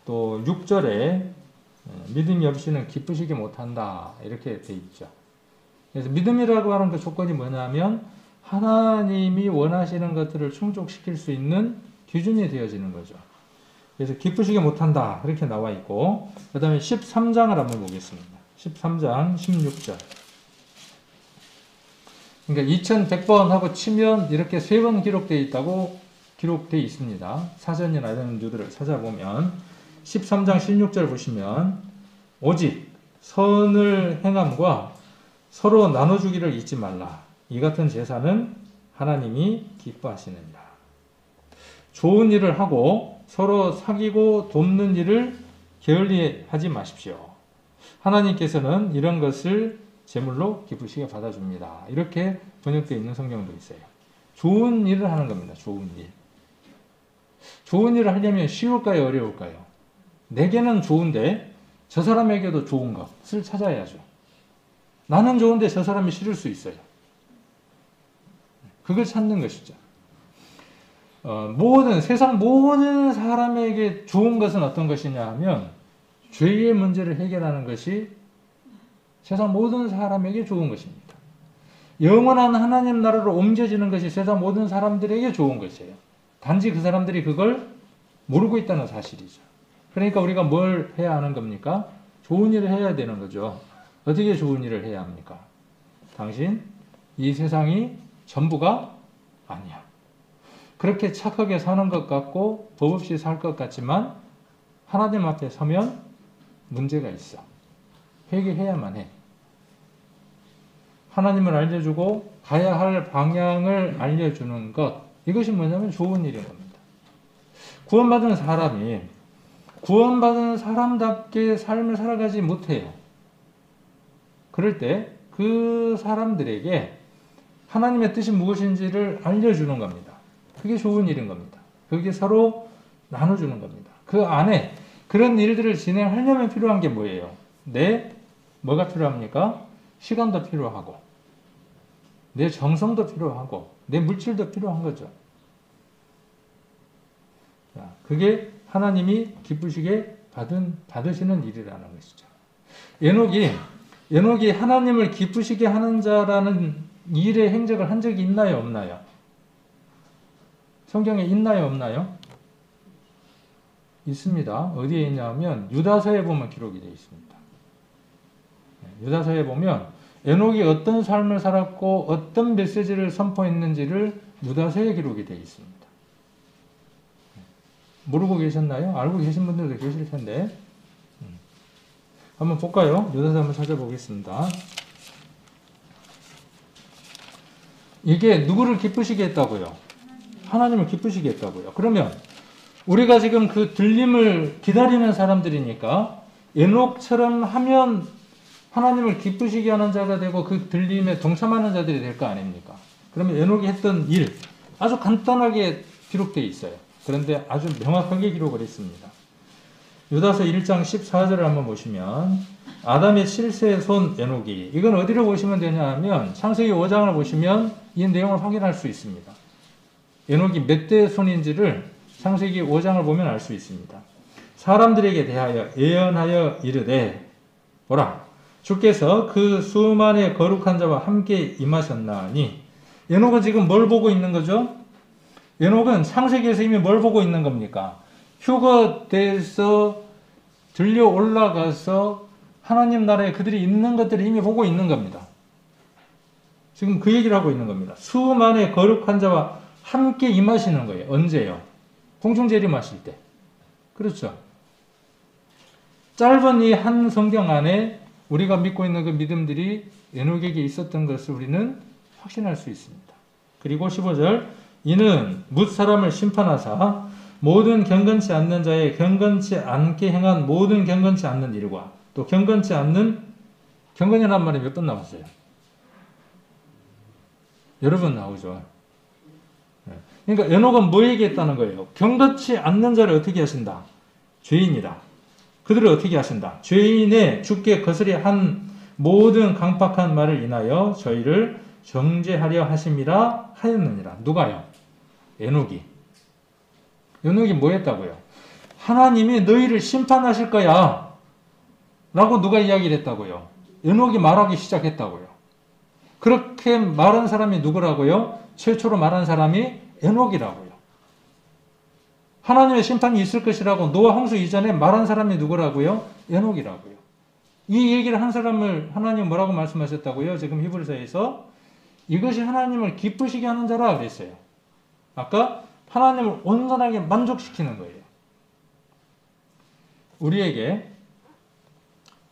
S1: 또 6절에 믿음이 없이는 기쁘시게 못한다 이렇게 돼 있죠. 그래서 믿음이라고 하는 그 조건이 뭐냐면 하나님이 원하시는 것들을 충족시킬 수 있는 기준이 되어지는 거죠. 그래서 기쁘시게 못한다 이렇게 나와 있고 그 다음에 13장을 한번 보겠습니다. 13장 16절 그러니까 2100번 하고 치면 이렇게 3번 기록되어 있다고 기록되어 있습니다. 사전이나 이런 유들을 찾아보면 13장 16절 보시면 오직 선을 행함과 서로 나눠주기를 잊지 말라. 이 같은 제사는 하나님이 기뻐하시느니라. 좋은 일을 하고 서로 사귀고 돕는 일을 게을리하지 마십시오. 하나님께서는 이런 것을 제물로 기쁘시게 받아줍니다. 이렇게 번역되어 있는 성경도 있어요. 좋은 일을 하는 겁니다. 좋은 일. 좋은 일을 하려면 쉬울까요? 어려울까요? 내게는 좋은데 저 사람에게도 좋은 것을 찾아야죠. 나는 좋은데 저 사람이 싫을 수 있어요. 그걸 찾는 것이죠. 세상 모든 사람에게 좋은 것은 어떤 것이냐 하면 죄의 문제를 해결하는 것이 세상 모든 사람에게 좋은 것입니다. 영원한 하나님 나라로 옮겨지는 것이 세상 모든 사람들에게 좋은 것이에요. 단지 그 사람들이 그걸 모르고 있다는 사실이죠. 그러니까 우리가 뭘 해야 하는 겁니까? 좋은 일을 해야 되는 거죠. 어떻게 좋은 일을 해야 합니까? 당신, 이 세상이 전부가 아니야. 그렇게 착하게 사는 것 같고 법 없이 살 것 같지만 하나님 앞에 서면 문제가 있어. 회개해야만 해. 하나님을 알려주고 가야 할 방향을 알려주는 것, 이것이 뭐냐면 좋은 일인 겁니다. 구원받은 사람이 구원받은 사람답게 삶을 살아가지 못해요. 그럴 때 그 사람들에게 하나님의 뜻이 무엇인지를 알려주는 겁니다. 그게 좋은 일인 겁니다. 그게 서로 나눠주는 겁니다. 그 안에 그런 일들을 진행하려면 필요한 게 뭐예요? 뭐가 필요합니까? 시간도 필요하고 내 정성도 필요하고 내 물질도 필요한 거죠. 그게 하나님이 기쁘시게 받으시는 일이라는 것이죠. 에녹이 하나님을 기쁘시게 하는 자라는 일의 행적을 한 적이 있나요, 없나요? 성경에 있나요, 없나요? 있습니다. 어디에 있냐면 유다서에 보면 기록이 되어 있습니다. 유다서에 보면 에녹이 어떤 삶을 살았고 어떤 메시지를 선포했는지를 유다서에 기록이 되어 있습니다. 모르고 계셨나요? 알고 계신 분들도 계실 텐데 한번 볼까요? 유다서 한번 찾아보겠습니다. 이게 누구를 기쁘시게 했다고요? 하나님을 기쁘시게 했다고요. 그러면 우리가 지금 그 들림을 기다리는 사람들이니까 에녹처럼 하면 하나님을 기쁘시게 하는 자가 되고 그 들림에 동참하는 자들이 될 거 아닙니까? 그러면 에녹이 했던 일 아주 간단하게 기록되어 있어요. 그런데 아주 명확하게 기록을 했습니다. 유다서 1장 14절을 한번 보시면 아담의 7세의 손 에녹이, 이건 어디로 보시면 되냐 하면 창세기 5장을 보시면 이 내용을 확인할 수 있습니다. 에녹이 몇 대의 손인지를 창세기 5장을 보면 알 수 있습니다. 사람들에게 대하여 예언하여 이르되 보라, 주께서 그 수만의 거룩한 자와 함께 임하셨나니. 에녹은 지금 뭘 보고 있는 거죠? 에녹은 창세기에서 이미 뭘 보고 있는 겁니까? 휴거돼서 들려 올라가서 하나님 나라에 그들이 있는 것들을 이미 보고 있는 겁니다. 지금 그 얘기를 하고 있는 겁니다. 수만의 거룩한 자와 함께 임하시는 거예요. 언제요? 공중재림하실 때. 그렇죠. 짧은 이 한 성경 안에 우리가 믿고 있는 그 믿음들이 에녹에게 있었던 것을 우리는 확신할 수 있습니다. 그리고 15절, 이는 뭇 사람을 심판하사 모든 경건치 않는 자의 경건치 않게 행한 모든 경건치 않는 일과 또 경건치 않는, 경건이라는 말이 몇 번 나왔어요? 여러 번 나오죠. 그러니까 에녹은 뭐 얘기했다는 거예요? 경건치 않는 자를 어떻게 하신다? 죄인이다. 그들을 어떻게 하신다? 죄인의 주께 거스리 한 모든 강팍한 말을 인하여 저희를 정죄하려 하심이라 하였느니라. 누가요? 에녹이. 에녹이 뭐 했다고요? 하나님이 너희를 심판하실 거야 라고 누가 이야기를 했다고요? 에녹이 말하기 시작했다고요. 그렇게 말한 사람이 누구라고요? 최초로 말한 사람이 에녹이라고요. 하나님의 심판이 있을 것이라고 노아 홍수 이전에 말한 사람이 누구라고요? 에녹이라고요. 이 얘기를 한 사람을 하나님 뭐라고 말씀하셨다고요? 지금 히브리서에서 이것이 하나님을 기쁘시게 하는 자라 그랬어요. 아까 하나님을 온전하게 만족시키는 거예요. 우리에게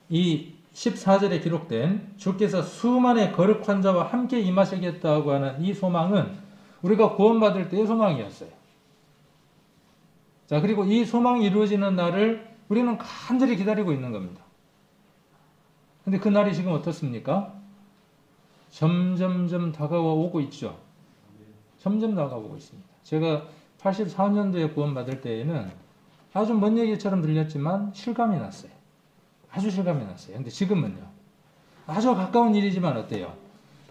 S1: 이 14절에 기록된 주께서 수만의 거룩한 자와 함께 임하시겠다고 하는 이 소망은 우리가 구원받을 때의 소망이었어요. 자, 그리고 이 소망이 이루어지는 날을 우리는 간절히 기다리고 있는 겁니다. 근데 그 날이 지금 어떻습니까? 점점점 다가오고 있죠. 점점 다가오고 있습니다. 제가 84년도에 구원받을 때에는 아주 먼 얘기처럼 들렸지만 실감이 났어요. 아주 실감이 났어요. 근데 지금은요. 아주 가까운 일이지만 어때요?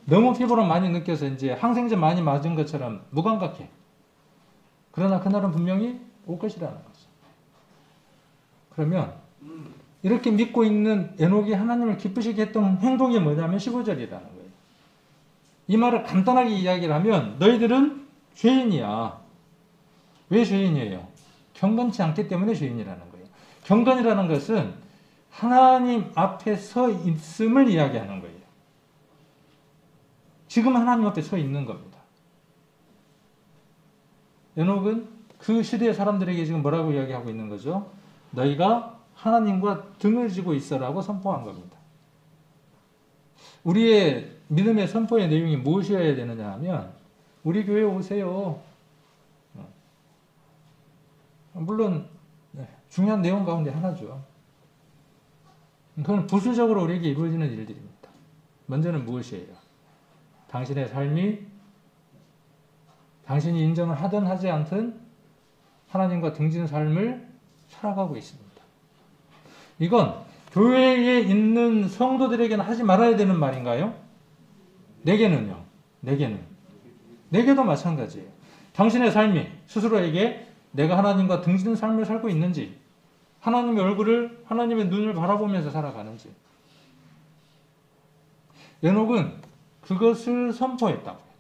S1: 너무 피부로 많이 느껴서 이제 항생제 많이 맞은 것처럼 무감각해. 그러나 그날은 분명히 올 것이라는 거죠. 그러면 이렇게 믿고 있는 에녹이 하나님을 기쁘시게 했던 행동이 뭐냐면 15절이라는 거예요. 이 말을 간단하게 이야기를 하면 너희들은 죄인이야. 왜 죄인이에요? 경건치 않기 때문에 죄인이라는 거예요. 경건이라는 것은 하나님 앞에 서 있음을 이야기하는 거예요. 지금 하나님 앞에 서 있는 겁니다. 에녹은 그 시대의 사람들에게 지금 뭐라고 이야기하고 있는 거죠? 너희가 하나님과 등을 지고 있어라고 선포한 겁니다. 우리의 믿음의 선포의 내용이 무엇이어야 되느냐 하면 우리 교회 오세요. 물론 중요한 내용 가운데 하나죠. 그건 부수적으로 우리에게 이루어지는 일들입니다. 먼저는 무엇이에요? 당신의 삶이 당신이 인정을 하든 하지 않든 하나님과 등진 삶을 살아가고 있습니다. 이건 교회에 있는 성도들에게는 하지 말아야 되는 말인가요? 내게는요. 내게도 마찬가지예요. 당신의 삶이 스스로에게 내가 하나님과 등진 삶을 살고 있는지, 하나님의 얼굴을, 하나님의 눈을 바라보면서 살아가는지. 에녹은 그것을 선포했다고요.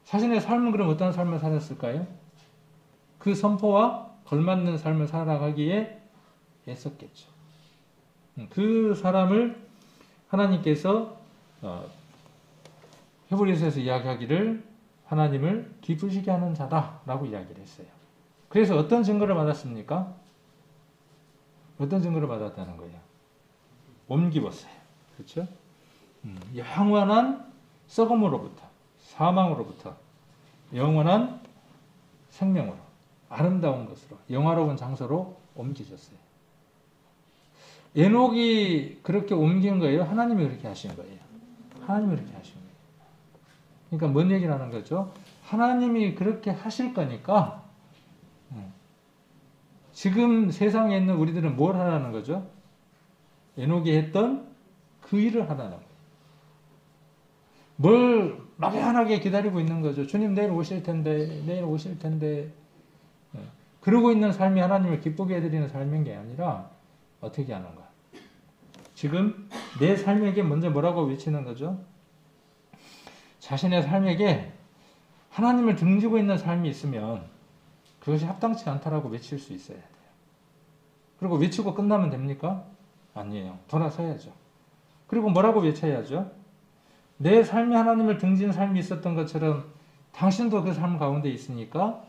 S1: 자신의 삶은 그럼 어떤 삶을 살았을까요? 그 선포와 걸맞는 삶을 살아가기에 애썼겠죠. 그 사람을 하나님께서 히브리서에서 이야기하기를 하나님을 기쁘시게 하는 자다라고 이야기를 했어요. 그래서 어떤 증거를 받았습니까? 어떤 증거를 받았다는 거예요? 옮기었어요. 그렇죠? 영원한 썩음으로부터, 사망으로부터 영원한 생명으로, 아름다운 것으로, 영화로운 장소로 옮기셨어요. 에녹이 그렇게 옮긴 거예요? 하나님이 그렇게 하신 거예요? 하나님이 그렇게 하신 거예요. 그러니까 뭔 얘기를 하는 거죠? 하나님이 그렇게 하실 거니까 지금 세상에 있는 우리들은 뭘 하라는 거죠? 에녹이 했던 그 일을 하라는 거예요. 뭘 막연하게 기다리고 있는 거죠. 주님 내일 오실 텐데, 내일 오실 텐데. 그러고 있는 삶이 하나님을 기쁘게 해드리는 삶인 게 아니라 어떻게 하는 거야? 지금 내 삶에게 먼저 뭐라고 외치는 거죠? 자신의 삶에게 하나님을 등지고 있는 삶이 있으면 그것이 합당치 않다라고 외칠 수 있어야 돼요. 그리고 외치고 끝나면 됩니까? 아니에요. 돌아서야죠. 그리고 뭐라고 외쳐야죠? 내 삶이 하나님을 등진 삶이 있었던 것처럼 당신도 그 삶 가운데 있으니까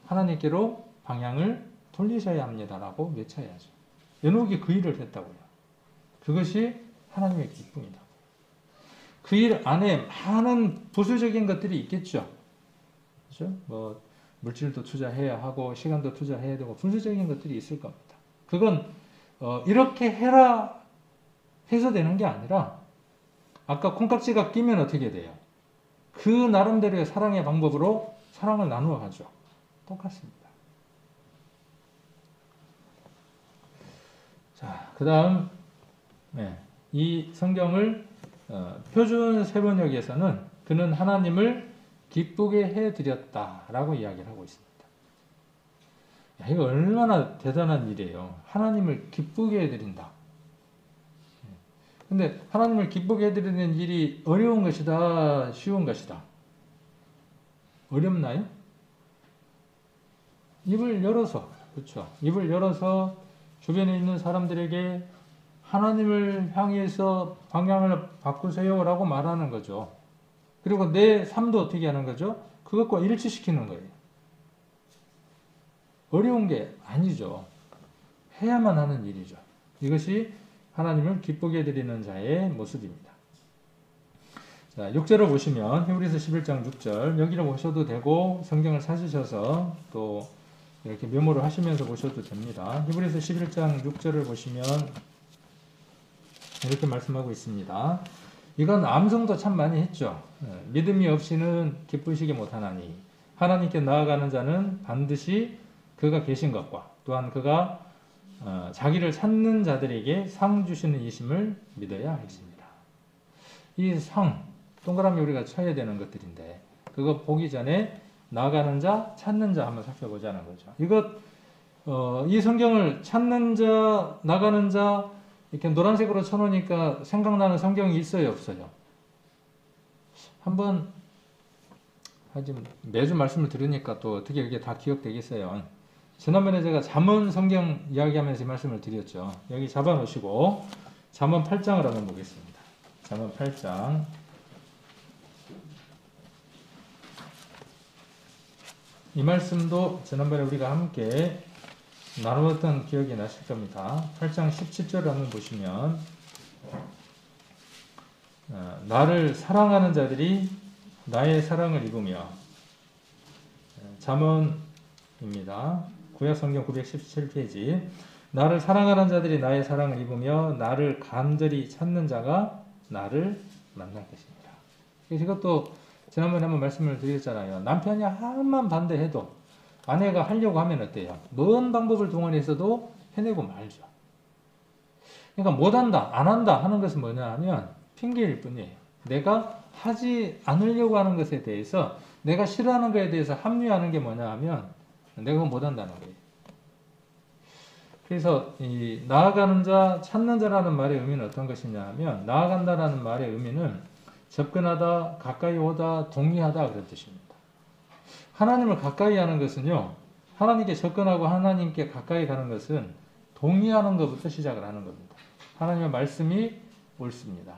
S1: 하나님께로 방향을 돌리셔야 합니다라고 외쳐야죠. 에녹이 그 일을 했다고요. 그것이 하나님의 기쁨이다. 그 일 안에 많은 부수적인 것들이 있겠죠. 그렇죠? 뭐 물질도 투자해야 하고 시간도 투자해야 되고 부수적인 것들이 있을 겁니다. 그건 이렇게 해라 해서 되는 게 아니라 아까 콩깍지가 끼면 어떻게 돼요? 그 나름대로의 사랑의 방법으로 사랑을 나누어 가죠. 똑같습니다. 자, 그 다음 이 성경을 표준 세번역에서는 그는 하나님을 기쁘게 해드렸다라고 이야기를 하고 있습니다. 야, 이거 얼마나 대단한 일이에요. 하나님을 기쁘게 해드린다. 근데 하나님을 기쁘게 해드리는 일이 어려운 것이다, 쉬운 것이다. 어렵나요? 입을 열어서, 그렇죠. 입을 열어서 주변에 있는 사람들에게 하나님을 향해서 방향을 바꾸세요라고 말하는 거죠. 그리고 내 삶도 어떻게 하는 거죠? 그것과 일치시키는 거예요. 어려운 게 아니죠. 해야만 하는 일이죠. 이것이 하나님을 기쁘게 해드리는 자의 모습입니다. 자, 6절을 보시면 히브리서 11장 6절 여기를 보셔도 되고 성경을 찾으셔서 또 이렇게 메모를 하시면서 보셔도 됩니다. 히브리서 11장 6절을 보시면 이렇게 말씀하고 있습니다. 이건 암송도 참 많이 했죠. 믿음이 없이는 기쁘시게 못하나니 하나님께 나아가는 자는 반드시 그가 계신 것과 또한 그가 자기를 찾는 자들에게 상 주시는 이심을 믿어야 하겠습니다. 이 상, 동그라미 우리가 쳐야 되는 것들인데 그거 보기 전에 나아가는 자, 찾는 자 한번 살펴보자는 거죠. 이것 이 성경을 찾는 자, 나가는 자, 이렇게 노란색으로 쳐놓으니까 생각나는 성경이 있어요, 없어요? 한번, 하지 매주 말씀을 들으니까 또 어떻게 이게 다 기억되겠어요? 지난번에 제가 잠언 성경 이야기하면서 이 말씀을 드렸죠. 여기 잡아놓으시고, 잠언 8장을 한번 보겠습니다. 잠언 8장. 이 말씀도 지난번에 우리가 함께 나누었던 기억이 나실 겁니다. 8장 17절을 한번 보시면 나를 사랑하는 자들이 나의 사랑을 입으며 잠언입니다. 구약성경 917페이지 나를 사랑하는 자들이 나의 사랑을 입으며 나를 간절히 찾는 자가 나를 만날 것입니다. 이것도 지난번에 한번 말씀을 드렸잖아요. 남편이 한만 반대해도 아내가 하려고 하면 어때요? 뭔 방법을 동원해서도 해내고 말죠. 그러니까 못한다, 안 한다 하는 것은 뭐냐 하면 핑계일 뿐이에요. 내가 하지 않으려고 하는 것에 대해서 내가 싫어하는 것에 대해서 합리화하는 게 뭐냐 하면 내가 못한다는 거예요. 그래서 이 나아가는 자, 찾는 자라는 말의 의미는 어떤 것이냐 하면 나아간다라는 말의 의미는 접근하다, 가까이 오다, 동의하다 그런 뜻입니다. 하나님을 가까이 하는 것은요. 하나님께 접근하고 하나님께 가까이 가는 것은 동의하는 것부터 시작을 하는 겁니다. 하나님의 말씀이 옳습니다.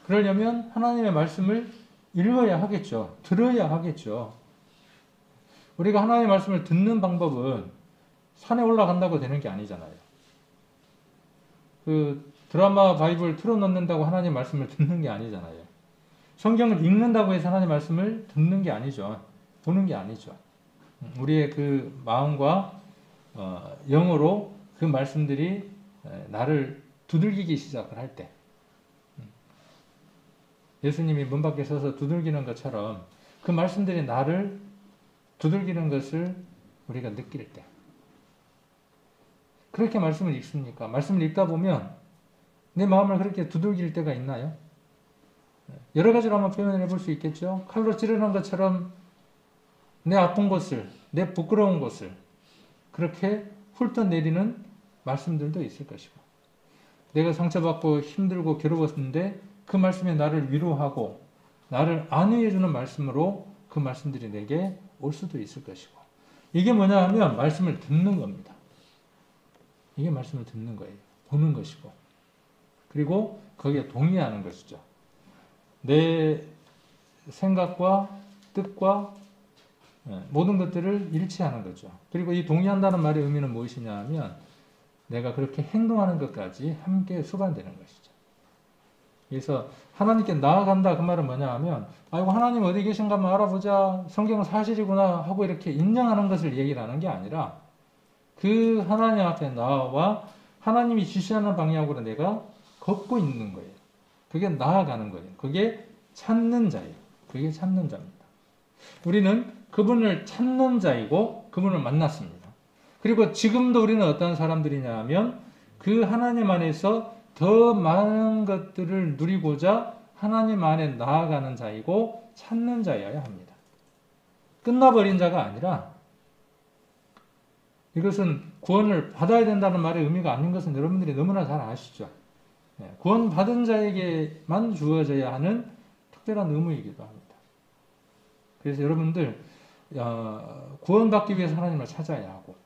S1: 그러려면 하나님의 말씀을 읽어야 하겠죠. 들어야 하겠죠. 우리가 하나님의 말씀을 듣는 방법은 산에 올라간다고 되는 게 아니잖아요. 그 드라마 바이블 틀어놓는다고 하나님 말씀을 듣는 게 아니잖아요. 성경을 읽는다고 해서 하나님 말씀을 듣는 게 아니죠. 보는 게 아니죠. 우리의 그 마음과 영으로 그 말씀들이 나를 두들기기 시작을 할 때 예수님이 문 밖에 서서 두들기는 것처럼 그 말씀들이 나를 두들기는 것을 우리가 느낄 때 그렇게 말씀을 읽습니까? 말씀을 읽다 보면 내 마음을 그렇게 두들길 때가 있나요? 여러 가지로 한번 표현을 해볼 수 있겠죠. 칼로 찌르는 것처럼 내 아픈 곳을, 내 부끄러운 곳을 그렇게 훑어내리는 말씀들도 있을 것이고 내가 상처받고 힘들고 괴로웠는데 그 말씀에 나를 위로하고 나를 안위해주는 말씀으로 그 말씀들이 내게 올 수도 있을 것이고 이게 뭐냐 하면 말씀을 듣는 겁니다. 이게 말씀을 듣는 거예요. 보는 것이고 그리고 거기에 동의하는 것이죠. 내 생각과 뜻과 모든 것들을 일치하는 거죠. 그리고 이 동의한다는 말의 의미는 무엇이냐 하면 내가 그렇게 행동하는 것까지 함께 수반되는 것이죠. 그래서 하나님께 나아간다 그 말은 뭐냐 하면 아이고 하나님 어디 계신가 한번 알아보자. 성경은 사실이구나 하고 이렇게 인정하는 것을 얘기를 하는 게 아니라 그 하나님 앞에 나와 하나님이 지시하는 방향으로 내가 걷고 있는 거예요. 그게 나아가는 거예요. 그게 찾는 자예요. 그게 찾는 자입니다. 우리는 그분을 찾는 자이고 그분을 만났습니다. 그리고 지금도 우리는 어떤 사람들이냐 하면 그 하나님 안에서 더 많은 것들을 누리고자 하나님 안에 나아가는 자이고 찾는 자여야 합니다. 끝나버린 자가 아니라 이것은 구원을 받아야 된다는 말의 의미가 아닌 것은 여러분들이 너무나 잘 아시죠. 구원 받은 자에게만 주어져야 하는 특별한 의무이기도 합니다. 그래서 여러분들 구원받기 위해서 하나님을 찾아야 하고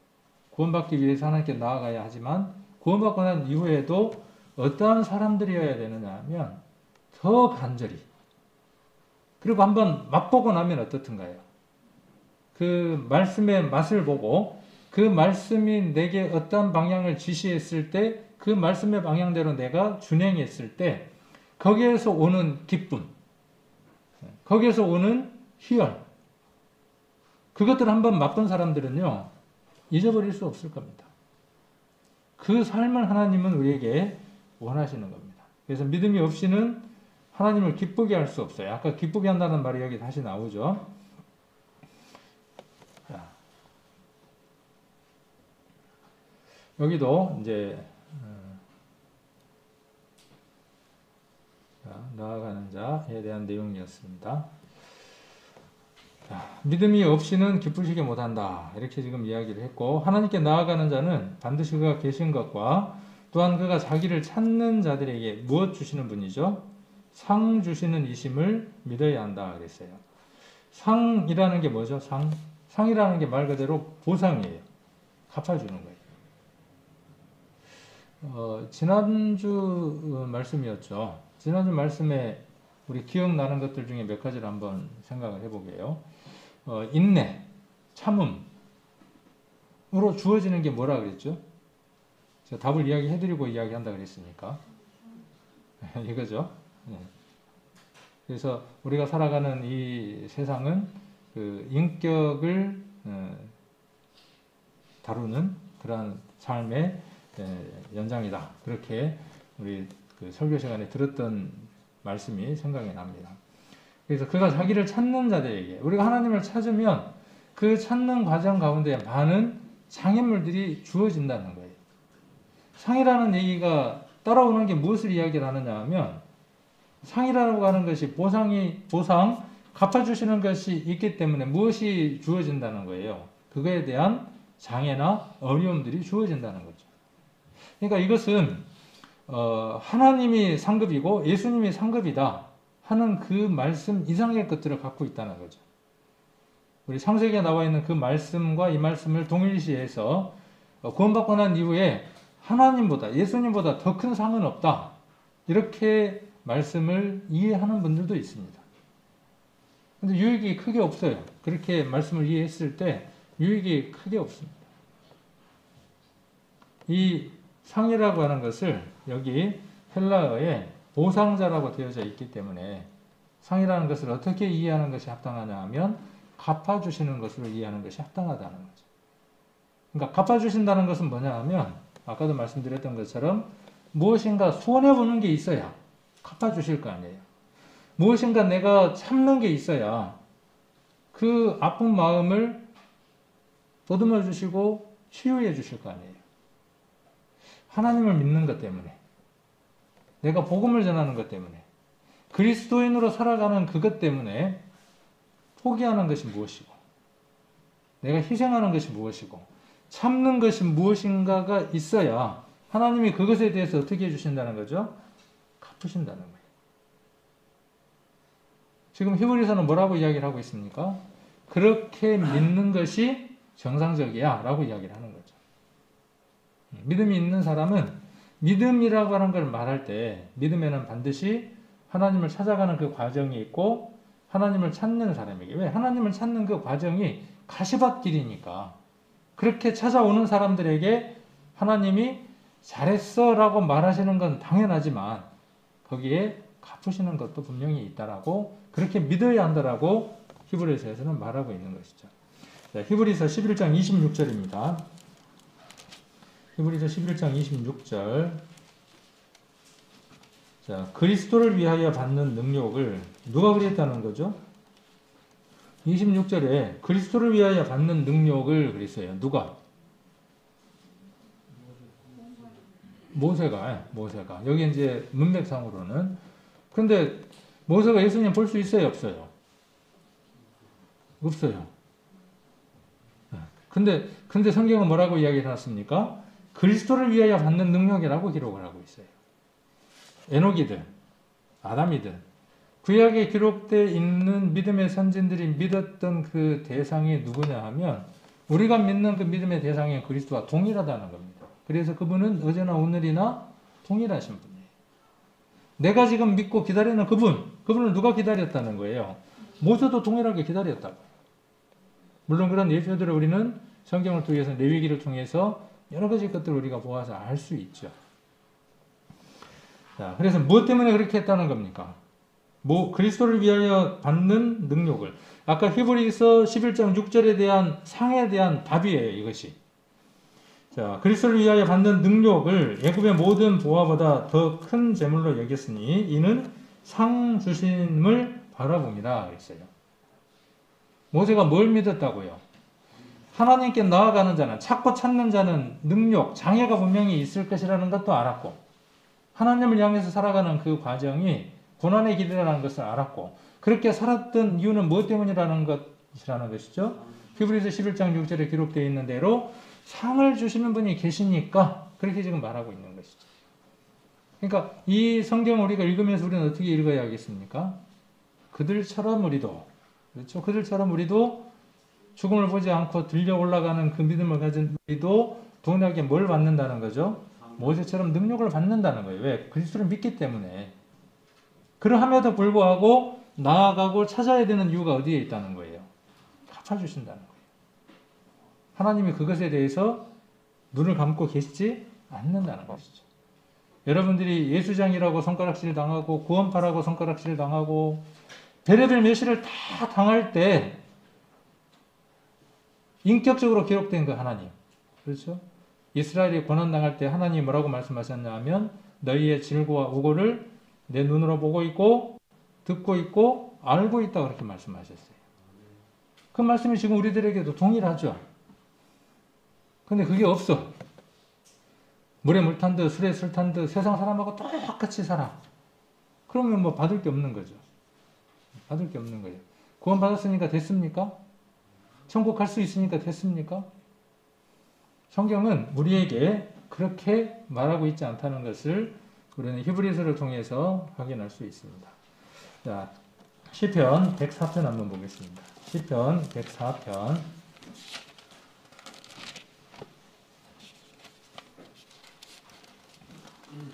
S1: 구원받기 위해서 하나님께 나아가야 하지만 구원받고 난 이후에도 어떠한 사람들이어야 되느냐 하면 더 간절히 그리고 한번 맛보고 나면 어떻든가요? 그 말씀의 맛을 보고 그 말씀이 내게 어떤 방향을 지시했을 때 그 말씀의 방향대로 내가 준행했을 때 거기에서 오는 기쁨 거기에서 오는 희열 그것들을 한번 맛본 사람들은요 잊어버릴 수 없을 겁니다. 그 삶을 하나님은 우리에게 원하시는 겁니다. 그래서 믿음이 없이는 하나님을 기쁘게 할 수 없어요. 아까 기쁘게 한다는 말이 여기 다시 나오죠. 자, 여기도 이제 나아가는 자에 대한 내용이었습니다. 자, 믿음이 없이는 기쁘시게 못한다. 이렇게 지금 이야기를 했고, 하나님께 나아가는 자는 반드시 그가 계신 것과 또한 그가 자기를 찾는 자들에게 무엇 주시는 분이죠? 상 주시는 이심을 믿어야 한다 그랬어요. 상이라는 게 뭐죠? 상이라는 게 말 그대로 보상이에요. 갚아주는 거예요. 지난주 말씀이었죠. 지난주 말씀에 우리 기억나는 것들 중에 몇 가지를 한번 생각을 해보게요. 인내, 참음으로 주어지는 게 뭐라 그랬죠? 제가 답을 이야기해드리고 이야기한다 그랬으니까 이거죠. 네. 그래서 우리가 살아가는 이 세상은 그 인격을 다루는 그러한 삶의 연장이다. 그렇게 우리 그 설교 시간에 들었던 말씀이 생각이 납니다. 그래서 그가 자기를 찾는 자들에게, 우리가 하나님을 찾으면 그 찾는 과정 가운데 많은 장애물들이 주어진다는 거예요. 상이라는 얘기가 따라오는 게 무엇을 이야기를 하느냐 하면, 상이라고 하는 것이 보상, 갚아주시는 것이 있기 때문에 무엇이 주어진다는 거예요. 그거에 대한 장애나 어려움들이 주어진다는 거죠. 그러니까 이것은 하나님이 상급이고 예수님이 상급이다 하는 그 말씀 이상의 것들을 갖고 있다는 거죠. 우리 창세기에 나와 있는 그 말씀과 이 말씀을 동일시해서 구원받고 난 이후에 하나님보다, 예수님보다 더 큰 상은 없다, 이렇게 말씀을 이해하는 분들도 있습니다. 근데 유익이 크게 없어요. 그렇게 말씀을 이해했을 때 유익이 크게 없습니다. 이 상이라고 하는 것을 여기 헬라어에 보상자라고 되어져 있기 때문에 상이라는 것을 어떻게 이해하는 것이 합당하냐 하면 갚아주시는 것으로 이해하는 것이 합당하다는 거죠. 그러니까 갚아주신다는 것은 뭐냐 하면 아까도 말씀드렸던 것처럼 무엇인가 손해보는 게 있어야 갚아주실 거 아니에요. 무엇인가 내가 참는 게 있어야 그 아픈 마음을 보듬어 주시고 치유해 주실 거 아니에요. 하나님을 믿는 것 때문에, 내가 복음을 전하는 것 때문에, 그리스도인으로 살아가는 그것 때문에 포기하는 것이 무엇이고, 내가 희생하는 것이 무엇이고, 참는 것이 무엇인가가 있어야 하나님이 그것에 대해서 어떻게 해주신다는 거죠? 갚으신다는 거예요. 지금 히브리서는 뭐라고 이야기를 하고 있습니까? 그렇게 믿는 것이 정상적이야 라고 이야기를 하는 거죠. 믿음이 있는 사람은 믿음이라고 하는 걸 말할 때 믿음에는 반드시 하나님을 찾아가는 그 과정이 있고 하나님을 찾는 사람에게, 왜? 하나님을 찾는 그 과정이 가시밭길이니까 그렇게 찾아오는 사람들에게 하나님이 잘했어 라고 말하시는 건 당연하지만 거기에 갚으시는 것도 분명히 있다라고, 그렇게 믿어야 한다라고 히브리서에서는 말하고 있는 것이죠. 자, 히브리서 11장 26절입니다. 히브리서 11장 26절. 자, 그리스도를 위하여 받는 능력을 누가 그랬다는 거죠? 26절에 그리스도를 위하여 받는 능력을 그랬어요. 누가? 모세가. 여기 이제 문맥상으로는. 근데 모세가 예수님 볼 수 있어요, 없어요? 없어요. 근데 성경은 뭐라고 이야기해 놨습니까? 그리스도를 위하여 받는 능력이라고 기록을 하고 있어요. 에녹이든 아담이든 구약에 기록되어 있는 믿음의 선진들이 믿었던 그 대상이 누구냐 하면 우리가 믿는 그 믿음의 대상이 그리스도와 동일하다는 겁니다. 그래서 그분은 어제나 오늘이나 동일하신 분이에요. 내가 지금 믿고 기다리는 그분을 누가 기다렸다는 거예요? 모세도 동일하게 기다렸다고. 물론 그런 예표들을 우리는 성경을 통해서 레위기를 통해서 여러 가지 것들을 우리가 보아서 알 수 있죠. 자, 그래서 무엇 때문에 그렇게 했다는 겁니까? 그리스도를 위하여 받는 능력을. 아까 히브리서 11장 6절에 대한 상에 대한 답이에요, 이것이. 자, 그리스도를 위하여 받는 능력을 애굽의 모든 보화보다 더 큰 재물로 여겼으니 이는 상 주심을 바라봅니다. 그랬어요. 모세가 뭘 믿었다고요? 하나님께 나아가는 자는, 찾고 찾는 자는 능력, 장애가 분명히 있을 것이라는 것도 알았고, 하나님을 향해서 살아가는 그 과정이 고난의 길이라는 것을 알았고, 그렇게 살았던 이유는 무엇 때문이라는 것 것이죠. 히브리서 11장 6절에 기록되어 있는 대로 상을 주시는 분이 계시니까 그렇게 지금 말하고 있는 것이죠. 그러니까 이 성경을 우리가 읽으면서 우리는 어떻게 읽어야 하겠습니까? 그들처럼 우리도, 그렇죠? 그들처럼 우리도 죽음을 보지 않고 들려 올라가는 그 믿음을 가진 우리도 동일하게 뭘 받는다는 거죠? 모세처럼 능력을 받는다는 거예요. 왜? 그리스도를 믿기 때문에. 그러함에도 불구하고 나아가고 찾아야 되는 이유가 어디에 있다는 거예요? 갚아주신다는 거예요. 하나님이 그것에 대해서 눈을 감고 계시지 않는다는 것이죠. 여러분들이 예수장이라고 손가락질 당하고 구원파라고 손가락질 당하고 별의별 멸시를 다 당할 때 인격적으로 기록된 그 하나님, 그렇죠? 이스라엘이 고난당할 때 하나님이 뭐라고 말씀하셨냐 하면 너희의 질고와 우고를 내 눈으로 보고 있고 듣고 있고 알고 있다고 그렇게 말씀하셨어요. 그 말씀이 지금 우리들에게도 동일하죠. 근데 그게 없어. 물에 물 탄 듯 술에 술 탄 듯 세상 사람하고 똑같이 살아. 그러면 뭐 받을 게 없는 거죠. 받을 게 없는 거예요. 구원 받았으니까 됐습니까? 천국 갈 수 있으니까 됐습니까? 성경은 우리에게 그렇게 말하고 있지 않다는 것을 우리는 히브리서를 통해서 확인할 수 있습니다. 자, 시편 104편 한번 보겠습니다. 시편 104편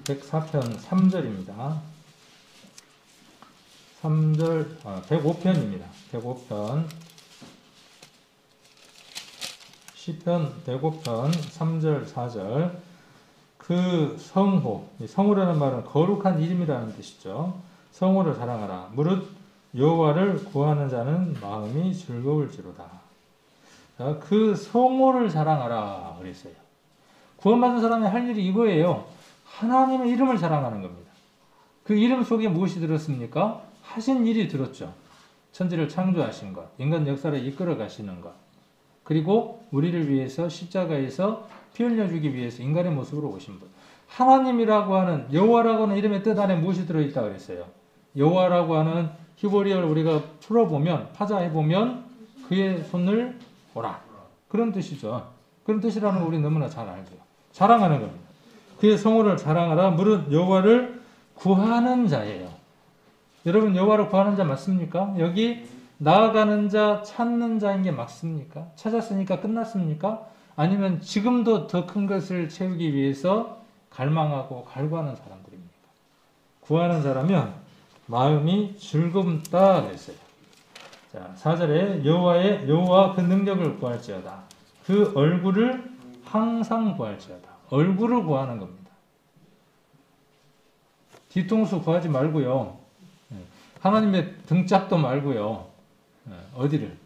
S1: 104편 3절입니다. 3절, 105편입니다. 105편. 시편 105편 3절, 4절. 그 성호, 성호라는 말은 거룩한 이름이라는 뜻이죠. 성호를 사랑하라. 무릇 여호와를 구하는 자는 마음이 즐거울지로다. 자, 그 성호를 사랑하라 그랬어요. 구원받은 사람이 할 일이 이거예요. 하나님의 이름을 사랑하는 겁니다. 그 이름 속에 무엇이 들었습니까? 하신 일이 들었죠. 천지를 창조하신 것, 인간 역사를 이끌어 가시는 것, 그리고 우리를 위해서 십자가에서 피 흘려주기 위해서 인간의 모습으로 오신 분. 하나님이라고 하는 여호와라고 하는 이름의 뜻 안에 무엇이 들어있다 그랬어요? 여호와라고 하는 히브리어를 우리가 풀어보면, 파자해보면 그의 손을 보라. 그런 뜻이죠. 그런 뜻이라는 거 우리 너무나 잘 알죠. 자랑하는 겁니다. 그의 성호를 자랑하라. 무릇 여호와를 구하는 자예요. 여러분 여호와를 구하는 자 맞습니까? 여기 나아가는 자, 찾는 자인 게 맞습니까? 찾았으니까 끝났습니까? 아니면 지금도 더 큰 것을 채우기 위해서 갈망하고 갈구하는 사람들입니까? 구하는 자라면 마음이 즐겁다 그랬어요. 자, 4절에 여호와 그 능력을 구할지어다. 그 얼굴을 항상 구할지어다. 얼굴을 구하는 겁니다. 뒤통수 구하지 말고요. 하나님의 등짝도 말고요. 어디를?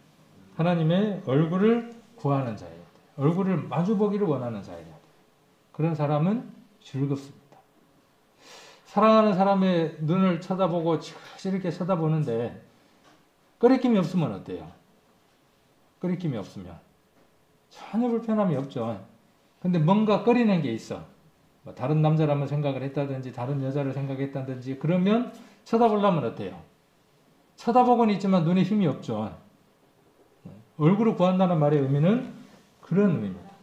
S1: 하나님의 얼굴을 구하는 자예요. 얼굴을 마주보기를 원하는 자예요. 그런 사람은 즐겁습니다. 사랑하는 사람의 눈을 쳐다보고 이렇게 쳐다보는데 꺼리낌이 없으면 어때요? 꺼리낌이 없으면 전혀 불편함이 없죠. 근데 뭔가 꺼리는 게 있어. 뭐 다른 남자라면 생각을 했다든지 다른 여자를 생각했다든지 그러면 쳐다보려면 어때요? 쳐다보고는 있지만 눈에 힘이 없죠. 얼굴을 구한다는 말의 의미는 그런 의미입니다.